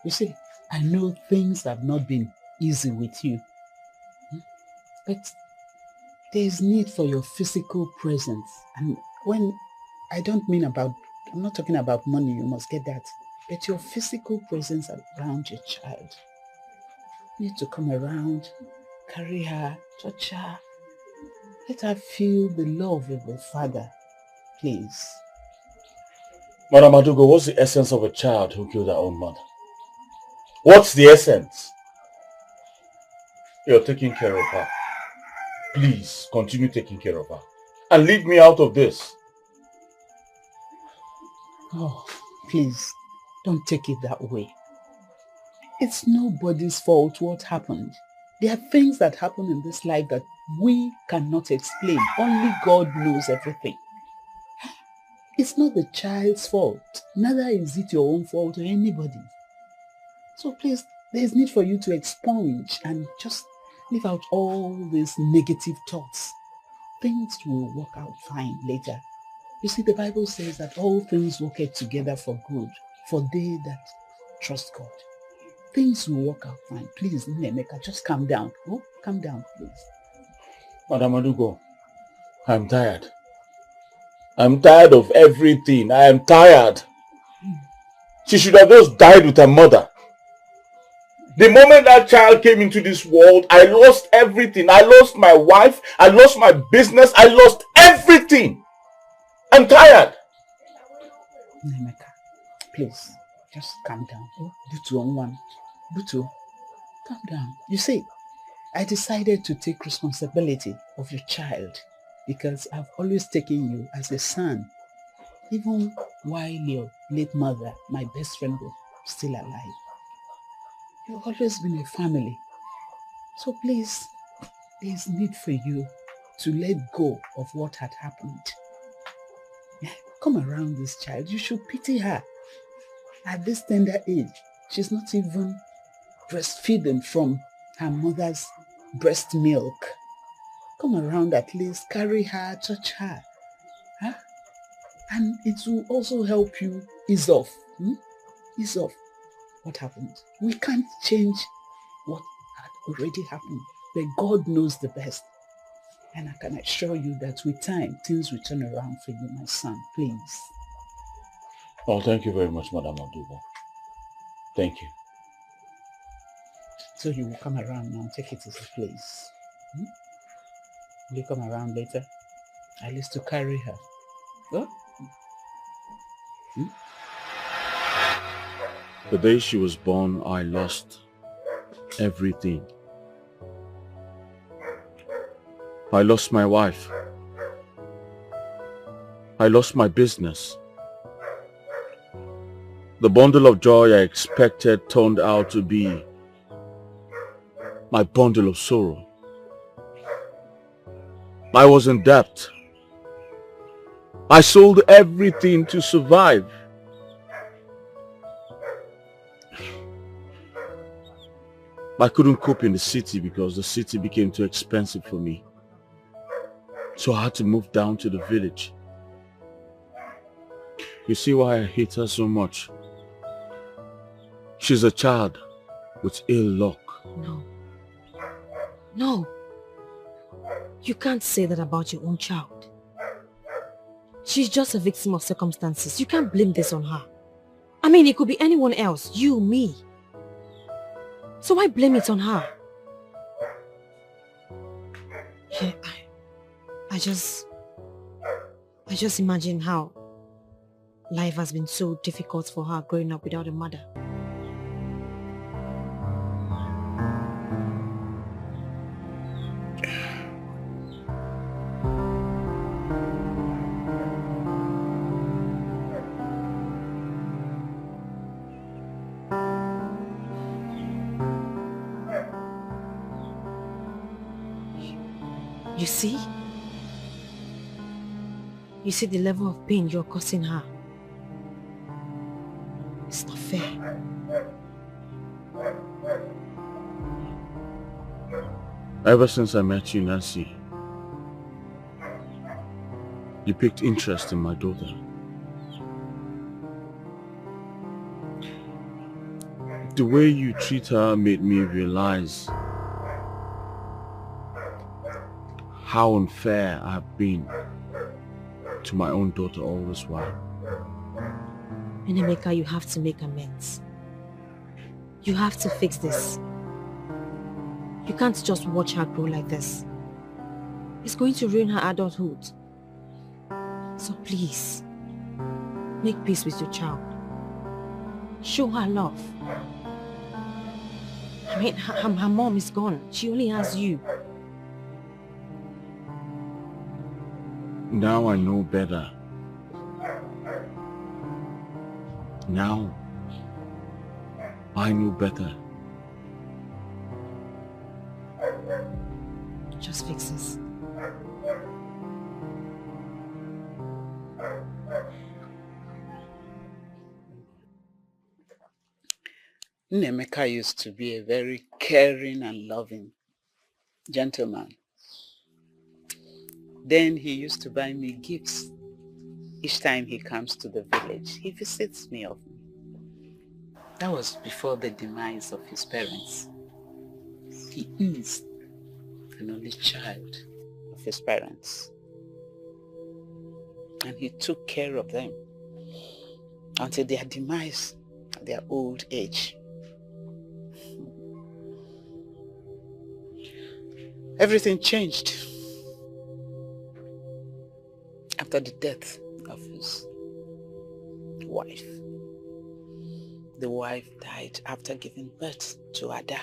You see, I know things have not been easy with you, but there is need for your physical presence. And when I don't mean about, I'm not talking about money, you must get that, but your physical presence around your child. You need to come around, carry her, touch her, let her feel the love of a father, please. Madam Adugo, what's the essence of a child who killed her own mother? What's the essence? You're taking care of her. Please, continue taking care of her. And leave me out of this. Oh, please, don't take it that way. It's nobody's fault what happened. There are things that happen in this life that we cannot explain. Only God knows everything. It's not the child's fault. Neither is it your own fault or anybody. So please, there's need for you to expunge and just leave out all these negative thoughts. Things will work out fine later. You see, the Bible says that all things work together for good, for they that trust God. Things will work out fine. Please, Nemeka, just calm down. Oh, calm down, please. Madam Adugo, I'm tired. I'm tired of everything. I am tired. She should have just died with her mother. The moment that child came into this world, I lost everything. I lost my wife. I lost my business. I lost everything. I'm tired. Nemeka, please, just calm down. Oh, Butu on one. Butu, calm down. You see, I decided to take responsibility of your child because I've always taken you as a son, even while your late mother, my best friend, was still alive. You've always been a family. So please, there's need for you to let go of what had happened. Come around this child. You should pity her. At this tender age, she's not even breastfeeding from her mother's breast milk. Come around at least, carry her, touch her. Huh? And it will also help you ease off. Ease off what happened. We can't change what had already happened, but God knows the best. And I can assure you that with time, things will turn around for you, my son. Please. Oh, thank you very much, Madam Adugo. Thank you. So you will come around now and take it as a place. Will you come around later? At least to carry her. Oh? The day she was born, I lost everything. I lost my wife. I lost my business. The bundle of joy I expected turned out to be my bundle of sorrow. I was in debt. I sold everything to survive. I couldn't cope in the city because the city became too expensive for me. So I had to move down to the village. You see why I hate her so much? She's a child with ill luck. No. No. You can't say that about your own child. She's just a victim of circumstances. You can't blame this on her. I mean, it could be anyone else. You, me. So why blame it on her? Yeah, I just imagine how life has been so difficult for her growing up without a mother. You see? You see the level of pain you're causing her. It's not fair. Ever since I met you, Nancy, you picked interest in my daughter. The way you treat her made me realize how unfair I have been to my own daughter all this while. Enemeka, you have to make amends. You have to fix this. You can't just watch her grow like this. It's going to ruin her adulthood. So please, make peace with your child. Show her love. I mean, her mom is gone. She only has you. Now I know better. Now I know better. Just fix this. Nnemeka used to be a very caring and loving gentleman. Then he used to buy me gifts. Each time he comes to the village, he visits me often. That was before the demise of his parents. He is an only child of his parents. And he took care of them until their demise at their old age. Everything changed after the death of his wife. The wife died after giving birth to Ada.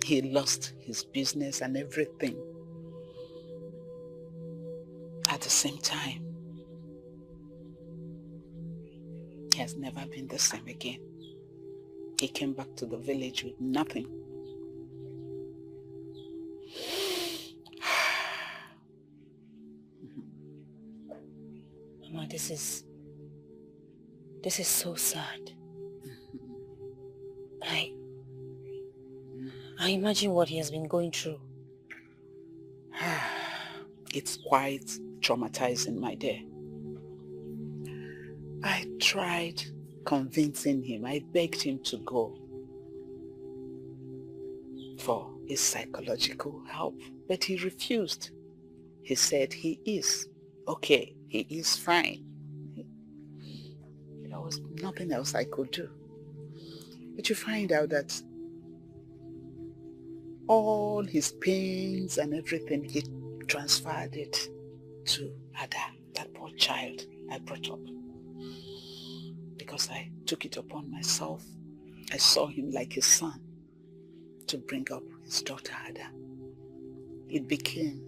He lost his business and everything at the same time. He has never been the same again. He came back to the village with nothing. Mama, this is so sad. I imagine what he has been going through. It's quite traumatizing, my dear. I tried convincing him. I begged him to go for his psychological help, but he refused. He said he is okay. He is fine. There was nothing else I could do. But you find out that all his pains and everything, he transferred it to Ada, that poor child I brought up. Because I took it upon myself. I saw him like his son to bring up his daughter Ada. It became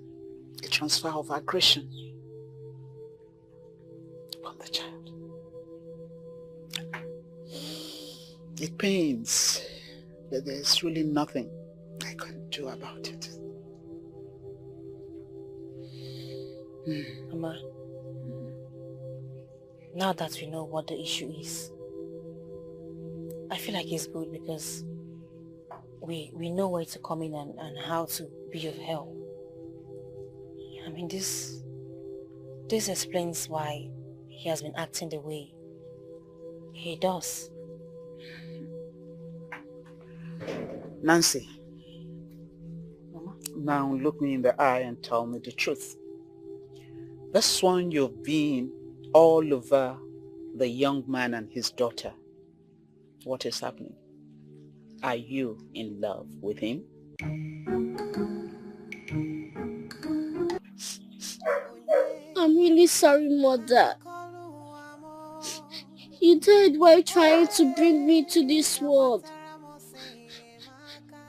a transfer of aggression upon the child. It pains, but there's really nothing I can do about it. Mama, now that we know what the issue is, I feel like it's good because we know where to come in and how to be of help. I mean, this explains why he has been acting the way he does. Nancy, Mama? Now look me in the eye and tell me the truth. This one you've been all over the young man and his daughter. What is happening? Are you in love with him? I'm really sorry, Mother. You died while trying to bring me to this world.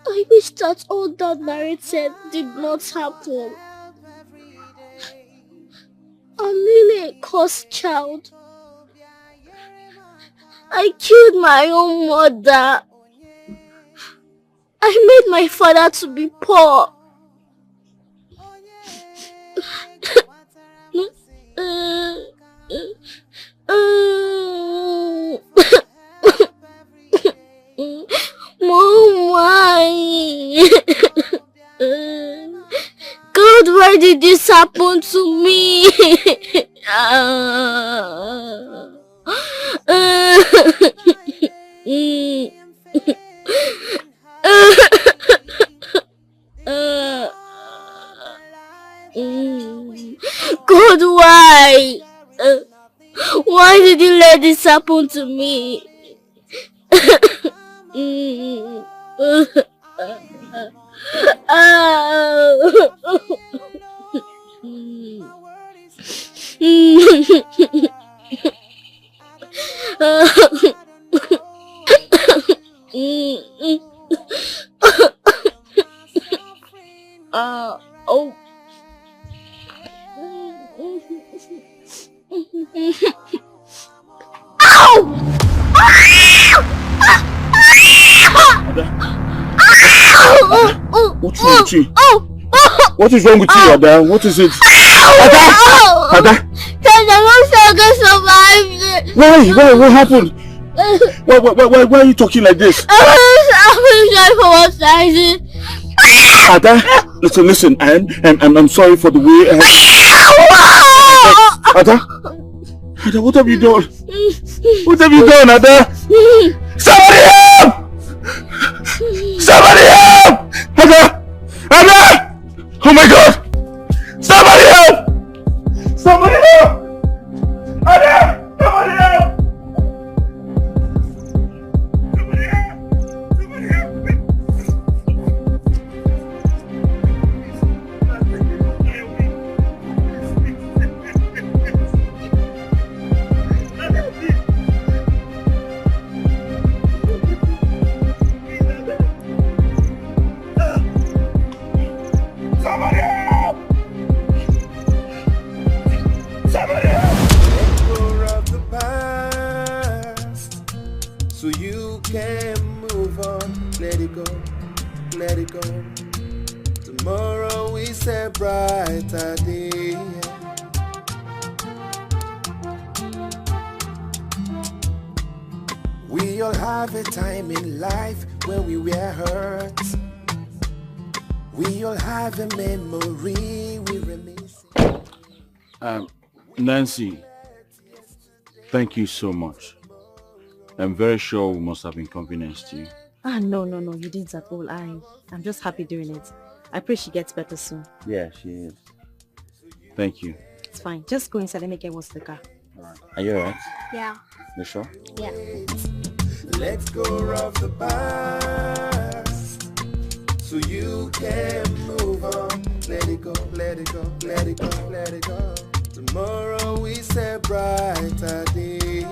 I wish that all that Mary said did not happen. I'm really a cursed child. I killed my own mother. I made my father to be poor. Mom, why? God, why did this happen to me? God, why? Why did you let this happen to me? Oh. What's wrong with you? What is wrong with you, Ada? What is it? Ada! Ada! Why? What happened? Why are you talking like this? Ada, listen, I'm sorry for the way Ada, what have you done? What have you done, Ada? Somebody help! Somebody help! Ada! Ada! Oh my God! Somebody help! Somebody help! Ada! Somebody help! Let it go. Tomorrow is a brighter day. We all have a time in life when we were hurt. We all have a memory we reminisce. Nancy, thank you so much. I'm very sure we must have inconvenienced you. No, you didn't at all. I'm just happy doing it. I pray she gets better soon. Yeah, she is. Thank you. It's fine. Just go inside and make it what's the car. Alright. Are you alright? Yeah. You sure? Yeah. Let's go off the past so you can move on. Let it go, let it go, let it go, let it go. Tomorrow is a brighter day.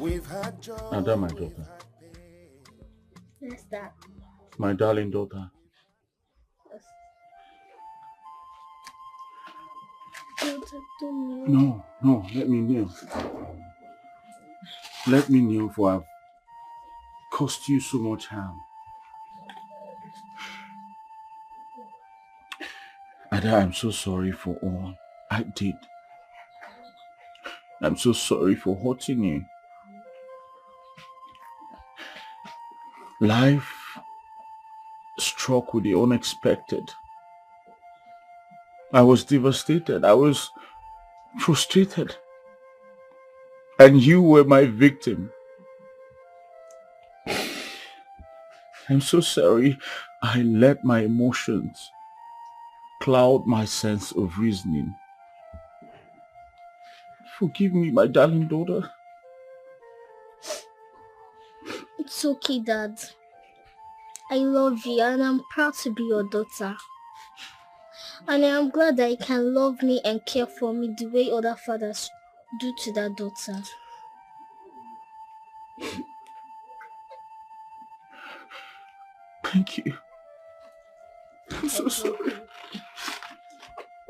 We've had joy. Ada, my daughter. What's that? My darling daughter. No, let me kneel. Let me kneel, for I've caused you so much harm. Ada, I'm so sorry for all I did. I'm so sorry for hurting you. Life struck with the unexpected. I was devastated. I was frustrated. And you were my victim. I'm so sorry I let my emotions cloud my sense of reasoning. Forgive me, my darling daughter. It's okay, Dad. I love you and I'm proud to be your daughter. And I am glad that you can love me and care for me the way other fathers do to their daughter. Thank you. I'm so sorry.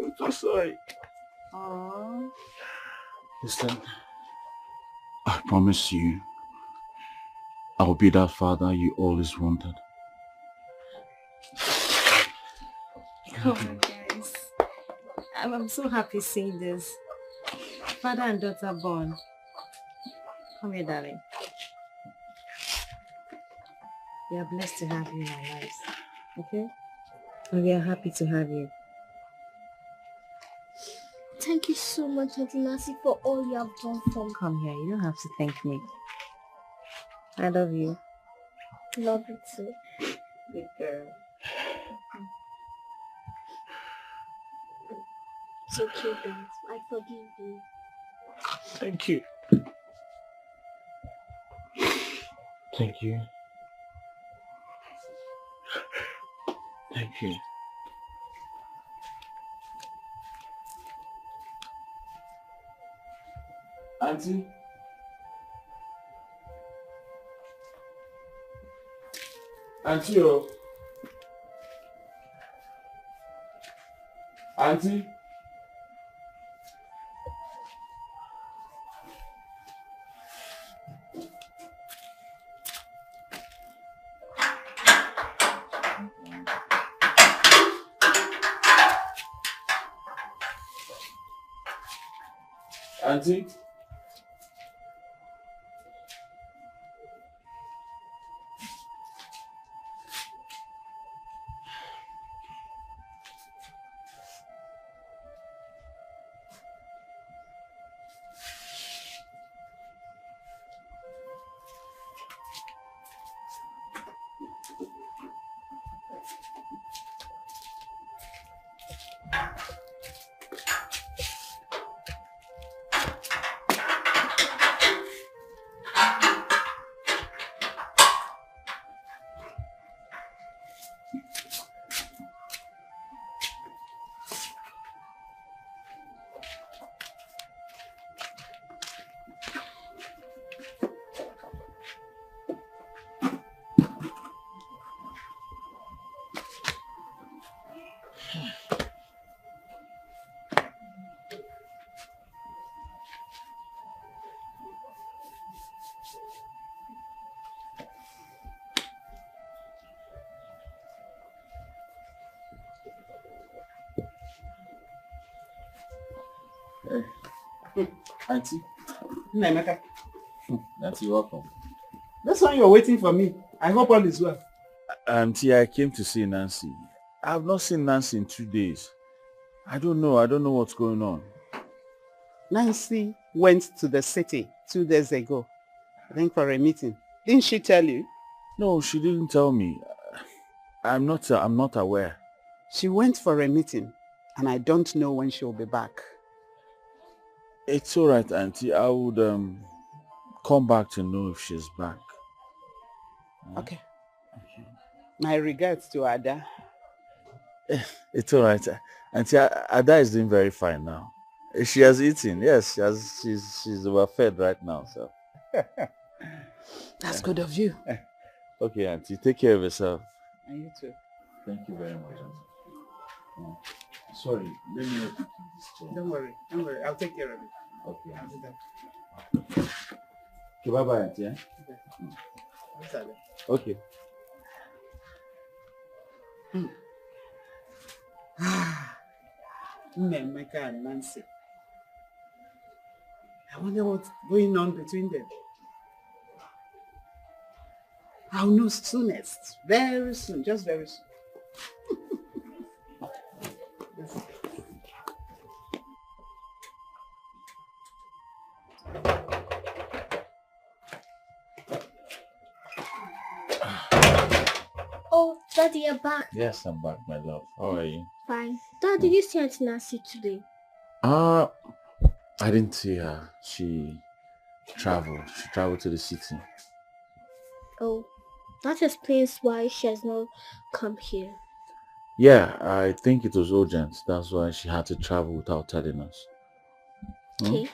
I'm so sorry. Aww. Listen, I promise you, I'll be that father you always wanted. Oh my guys. I'm so happy seeing this. Father and daughter born. Come here, darling. We are blessed to have you in our lives. Okay? And we are happy to have you. Thank you so much, Auntie Nancy, for all you have done for me. Come here. You don't have to thank me. I love you. Love you too. Good girl. It's okay, Dad. I forgive you. Thank you. Thank you. Thank you. Auntie? Auntie, oh. Auntie? Auntie? Auntie. Nemeka. Auntie, welcome. That's why you're waiting for me. I hope all is well. Auntie, I came to see Nancy. I've not seen Nancy in 2 days. I don't know what's going on. Nancy went to the city 2 days ago. I think for a meeting. Didn't she tell you? No, she didn't tell me. I'm not aware. She went for a meeting and I don't know when she'll be back. It's all right, Auntie. I would come back to know if she's back. Okay. My regards to Ada. It's all right. Auntie, Ada is doing very fine now. She has eaten. Yes, she's overfed right now. So. That's good of you. Okay, Auntie. Take care of yourself. And you too. Thank you very much, Auntie. Sorry, let me help you keep this chair. Don't worry. I'll take care of it. Okay. I'll do that. Okay, bye-bye, Auntie. Eh? Okay. Okay. Nemeka and Nancy. I wonder what's going on between them. I'll know soonest. Very soon. Just very soon. Oh, Daddy, you're back. Yes, I'm back, my love. How are you? Fine. Dad, did you see Auntie Nancy today? I didn't see her. She traveled. She traveled to the city. Oh, that explains why she has not come here. Yeah, I think it was urgent. That's why she had to travel without telling us. Okay.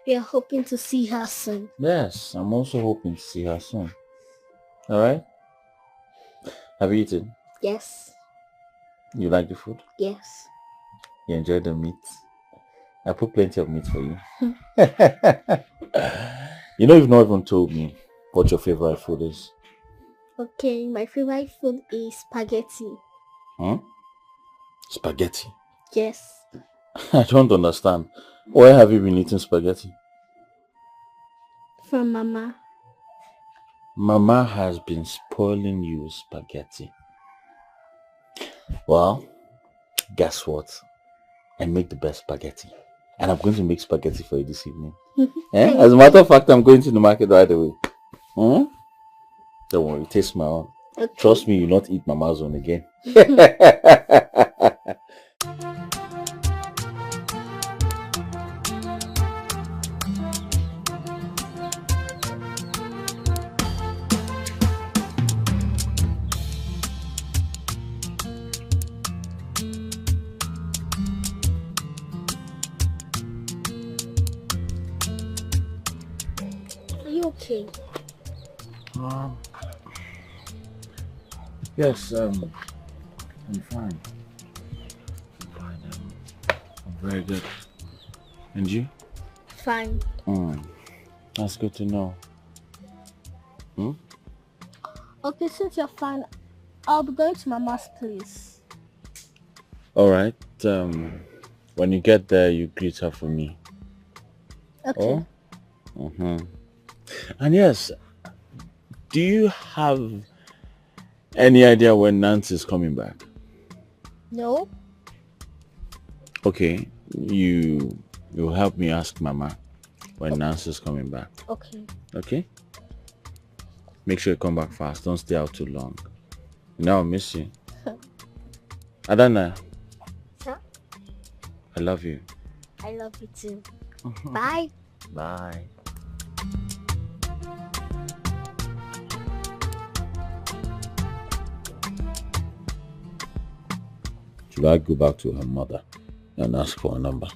We are hoping to see her soon. Yes, I'm also hoping to see her soon. Alright? Have you eaten? Yes. You like the food? Yes. You enjoy the meat? I put plenty of meat for you. You know, you've not even told me what your favorite food is. Okay, my favorite food is spaghetti. Huh? Spaghetti? Yes. I don't understand. Why have you been eating spaghetti? From Mama. Mama has been spoiling you with spaghetti. Well, guess what? I make the best spaghetti. And I'm going to make spaghetti for you this evening. As a matter of fact, I'm going to the market right away. Don't worry, taste my own. Okay. Trust me, you'll not eat Mama's own again. Okay. Yes, I'm fine. I'm fine. I'm very good. And you? Fine. That's good to know. Okay, since you're fine, I'll be going to Mama's place. Alright. When you get there, you greet her for me. Okay. Oh? And yes, do you have any idea when Nancy's coming back? No. Okay, you help me ask Mama when Nancy's coming back. Okay. Okay? Make sure you come back fast. Don't stay out too long. I'll miss you. Adana. Sir? I love you. I love you too. Bye. Bye. Should I go back to her mother and ask for a number?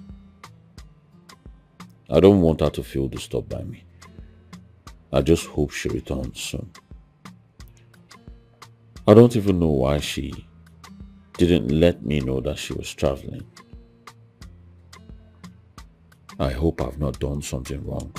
I don't want her to feel disturbed by me. I just hope she returns soon. I don't even know why she didn't let me know that she was traveling. I hope I've not done something wrong.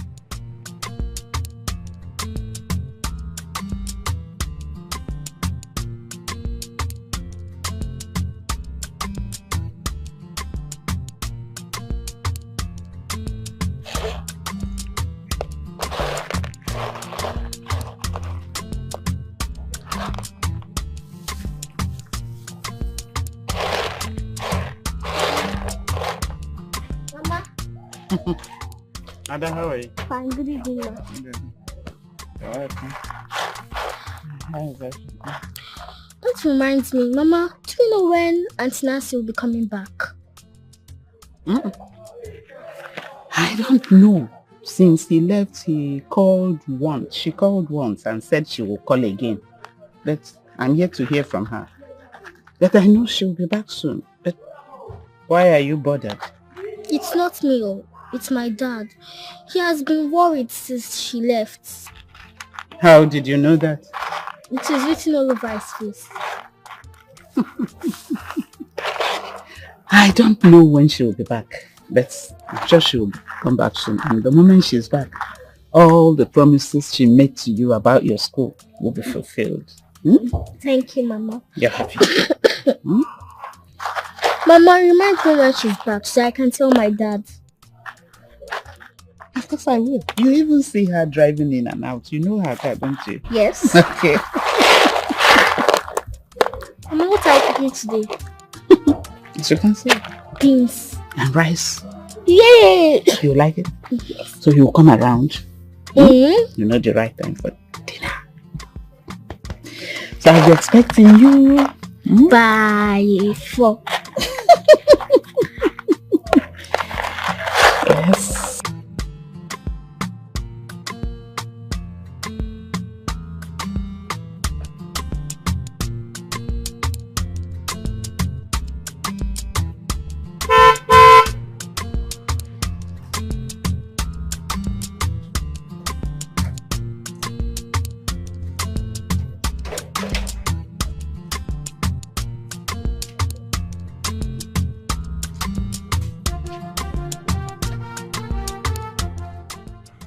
Ada, how are you? Fine, good evening, ma. That reminds me, Mama, do you know when Auntie Nancy will be coming back? I don't know. Since he left, she called once and said she will call again. But I'm yet to hear from her. But I know she'll be back soon. But why are you bothered? It's not me, it's my dad. He has been worried since she left. How did you know that? It is written all over his face. I don't know when she will be back, but I'm sure she will come back soon. And the moment she's back, all the promises she made to you about your school will be fulfilled. Thank you, Mama. You're happy. Mama, remind me when she's back so I can tell my dad. Of course I will. You even see her driving in and out. You know her car, don't you? Yes. Okay. Mama, what are you cooking today? As you can see. Beans. And rice. Yay! You like it? Yes. So he will come around. You know the right time for dinner. So I'll be expecting you. By 4. Yes.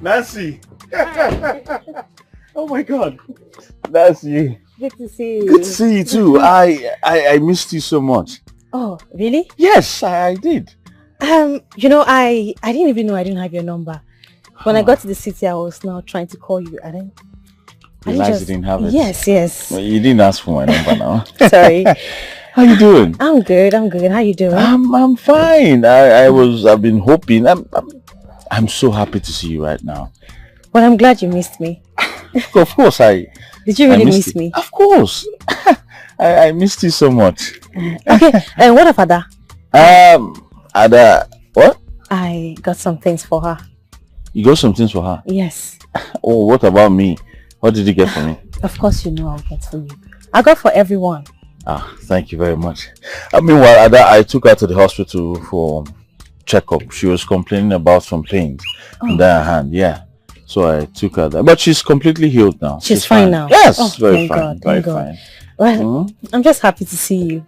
Nancy! Oh my God. Nancy. Good to see you. Good to see you too. I missed you so much. Oh, really? Yes, I did. You know, I didn't even know I didn't have your number. When I got to the city, I was now trying to call you. I realized you didn't have it. Yes. Well, you didn't ask for my number now. Sorry. How you doing? I'm good. How you doing? I'm fine. I've been hoping. I'm so happy to see you right now. Well, I'm glad you missed me. Of course, Did you really miss me? Of course. I missed you so much. Okay. What of Ada? Ada, what? I got some things for her. You got some things for her? Yes. Oh, what about me? What did you get for me? Of course you know I'll get for you. I got for everyone. Thank you very much. Meanwhile, Ada, I took her to the hospital for checkup. She was complaining about some pains in her hand. Yeah. So I took her there. But she's completely healed now. She's fine now? Yes, very fine. God, very God. fine. Well, I'm just happy to see you.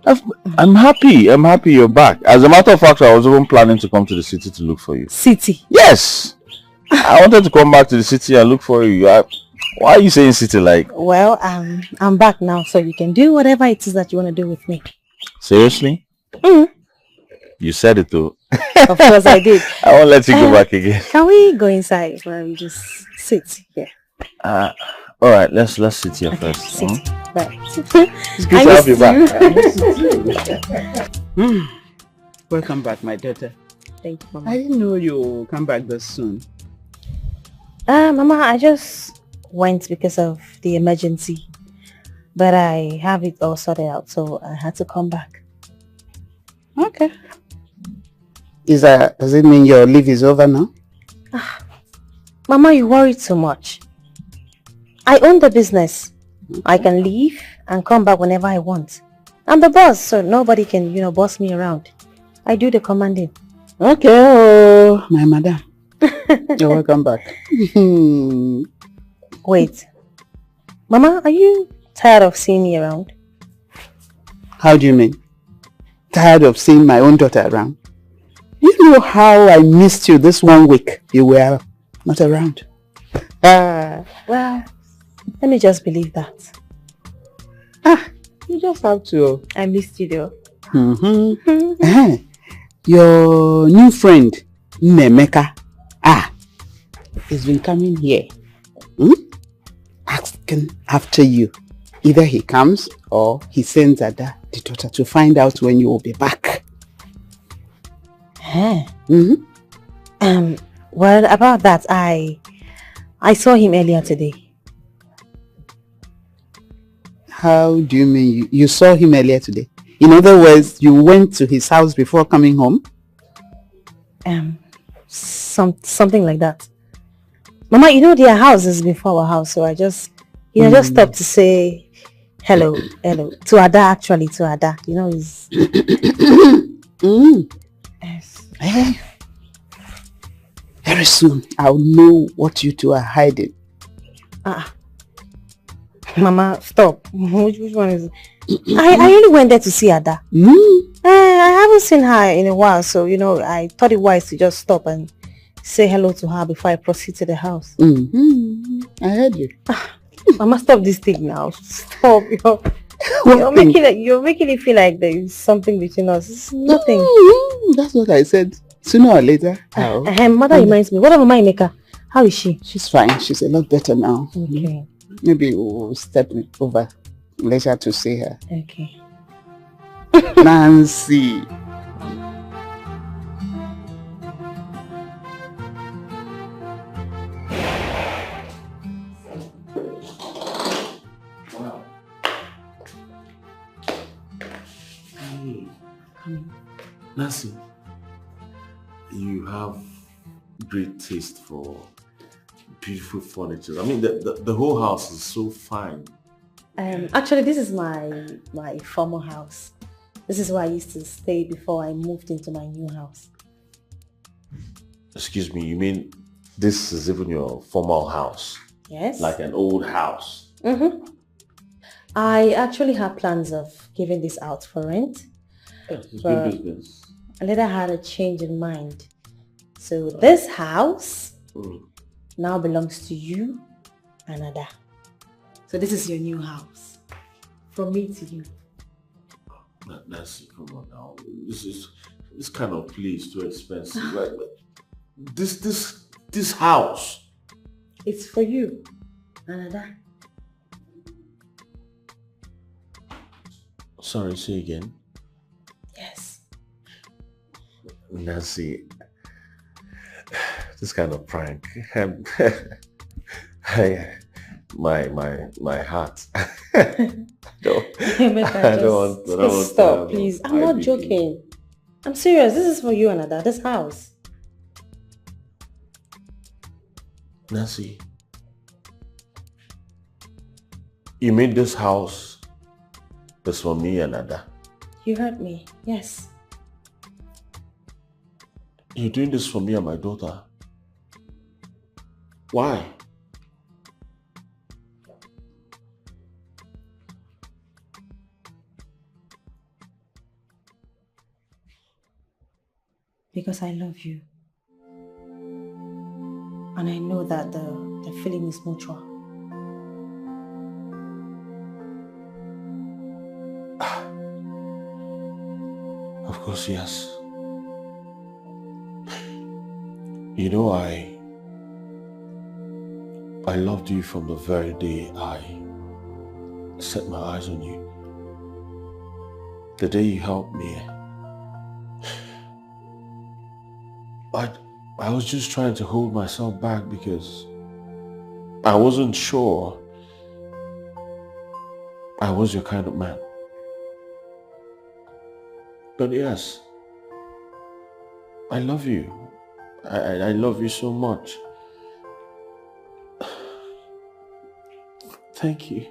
I'm happy. I'm happy you're back. As a matter of fact, I was even planning to come to the city to look for you. City? Yes. I wanted to come back to the city and look for you. Why are you saying city like? Well, I'm back now, so you can do whatever it is that you want to do with me. Seriously? You said it though. Of course I did. I won't let you go back again. Can we go inside and just sit here? All right, let's sit here first. Sit. Right. It's good to have you back. Welcome back, my daughter. Thank you, Mama. I didn't know you come back this soon. Mama, I just went because of the emergency, but I have it all sorted out, so I had to come back. Okay. Does it mean your leave is over now? Mama, you worry too much. I own the business. I can leave and come back whenever I want. I'm the boss, so nobody can, boss me around. I do the commanding. Okay, my madam. You're welcome back. Wait. Mama, are you tired of seeing me around? How do you mean? Tired of seeing my own daughter around? You know how I missed you this 1 week you were not around. Well, let me just believe that. You just have to. I missed you though. Your new friend, Nemeka, has been coming here. Asking after you. Either he comes or he sends Ada, the daughter, to find out when you will be back. Well, about that, I saw him earlier today. How do you mean you saw him earlier today? In other words, you went to his house before coming home? Something like that. Mama, their house is before our house, so I just, just stopped to say hello to Ada. Actually, to Ada, is. Yes. Very soon, I'll know what you two are hiding. Mama, stop. Which one is it? I only went there to see Ada. I haven't seen her in a while, so, I thought it wise to just stop and say hello to her before I proceed to the house. I heard you. Mama, stop this thing now. Stop. You're making it feel like there is something between us. It's nothing. That's what I said. Sooner or later. Mother reminds me. What about my maker? How is she? She's fine. She's a lot better now. Okay. Maybe we'll step over later to see her. Okay. Nancy. Nancy, you have great taste for beautiful furniture. I mean, the whole house is so fine. Actually, this is my former house. This is where I used to stay before I moved into my new house. Excuse me, you mean this is even your former house? Yes. Like an old house? I actually had plans of giving this out for rent. It's good business. I later had a change in mind. So this house now belongs to you and Ada. So this is your new house. From me to you. Nancy, come on now. This kind of place is too expensive. Like this house. It's for you and Ada. Sorry, say again. Yes. Nancy, this kind of prank. my heart. I don't stop, please. I'm not joking. I'm serious. This is for you and Ada. This house. Nancy, you mean this house is for me and Ada? You heard me. Yes. You're doing this for me and my daughter. Why? Because I love you. And I know that the feeling is mutual. Of course, yes. You know, I loved you from the very day I set my eyes on you. The day you helped me. I was just trying to hold myself back because I wasn't sure I was your kind of man. But yes, I love you. I love you so much. Thank you.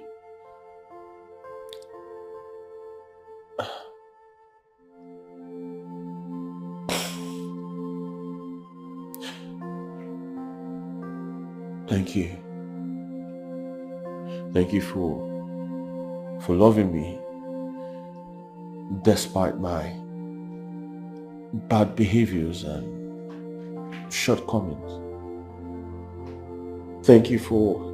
Thank you. Thank you for loving me despite my bad behaviors and shortcomings. Thank you for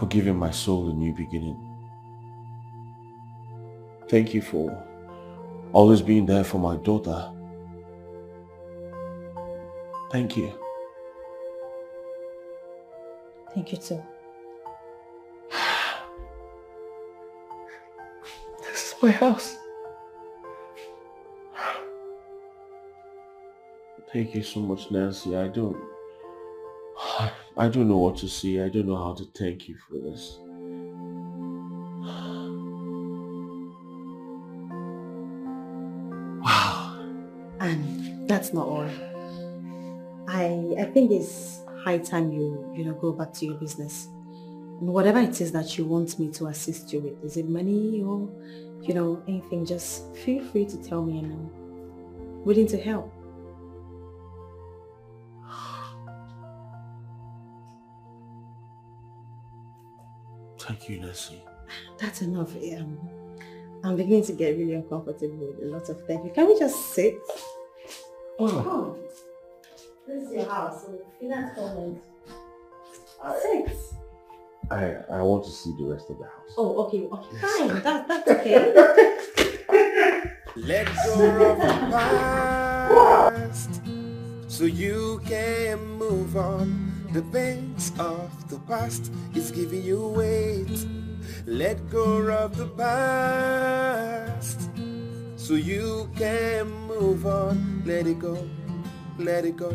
giving my soul a new beginning. Thank you for always being there for my daughter. Thank you. Thank you too. This is my house. Thank you so much, Nancy. I don't know what to say. I don't know how to thank you for this. Wow. And that's not all. I think it's high time you go back to your business. And whatever it is that you want me to assist you with, is it money or, anything, just feel free to tell me and I'm willing to help. Thank you, Nancy. That's enough. I'm beginning to get really uncomfortable with a lot of thank you. Can we just sit? Oh. This is your house, so you're not comment. Sit. I want to see the rest of the house. Oh, okay, fine. That's okay. Let go of the past so you can move on. The pains of the past is giving you weight. Let go of the past so you can move on. Let it go. Let it go.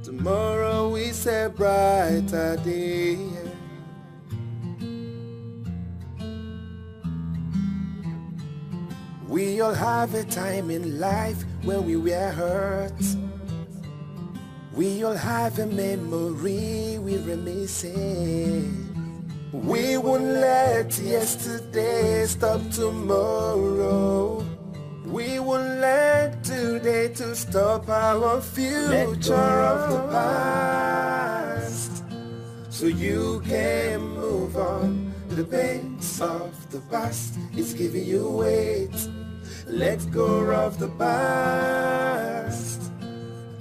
Tomorrow is a brighter day. We all have a time in life when we were hurt. We all have a memory we reminiscing. We won't let yesterday stop tomorrow. We won't let today to stop our future of the past. So you can move on. The pains of the past is giving you weight. Let go of the past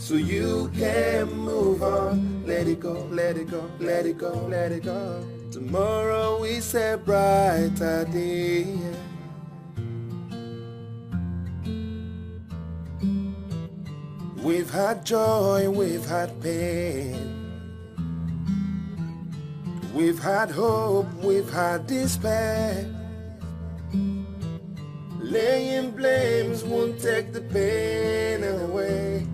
so you can move on. Let it go, let it go, let it go, let it go. Tomorrow is a brighter day. We've had joy, we've had pain. We've had hope, we've had despair. Laying blames won't take the pain away.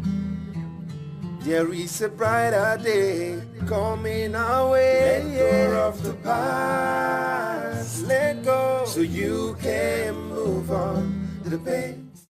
There is a brighter day coming our way. Let go of the past, let go, so you can move on to the pain.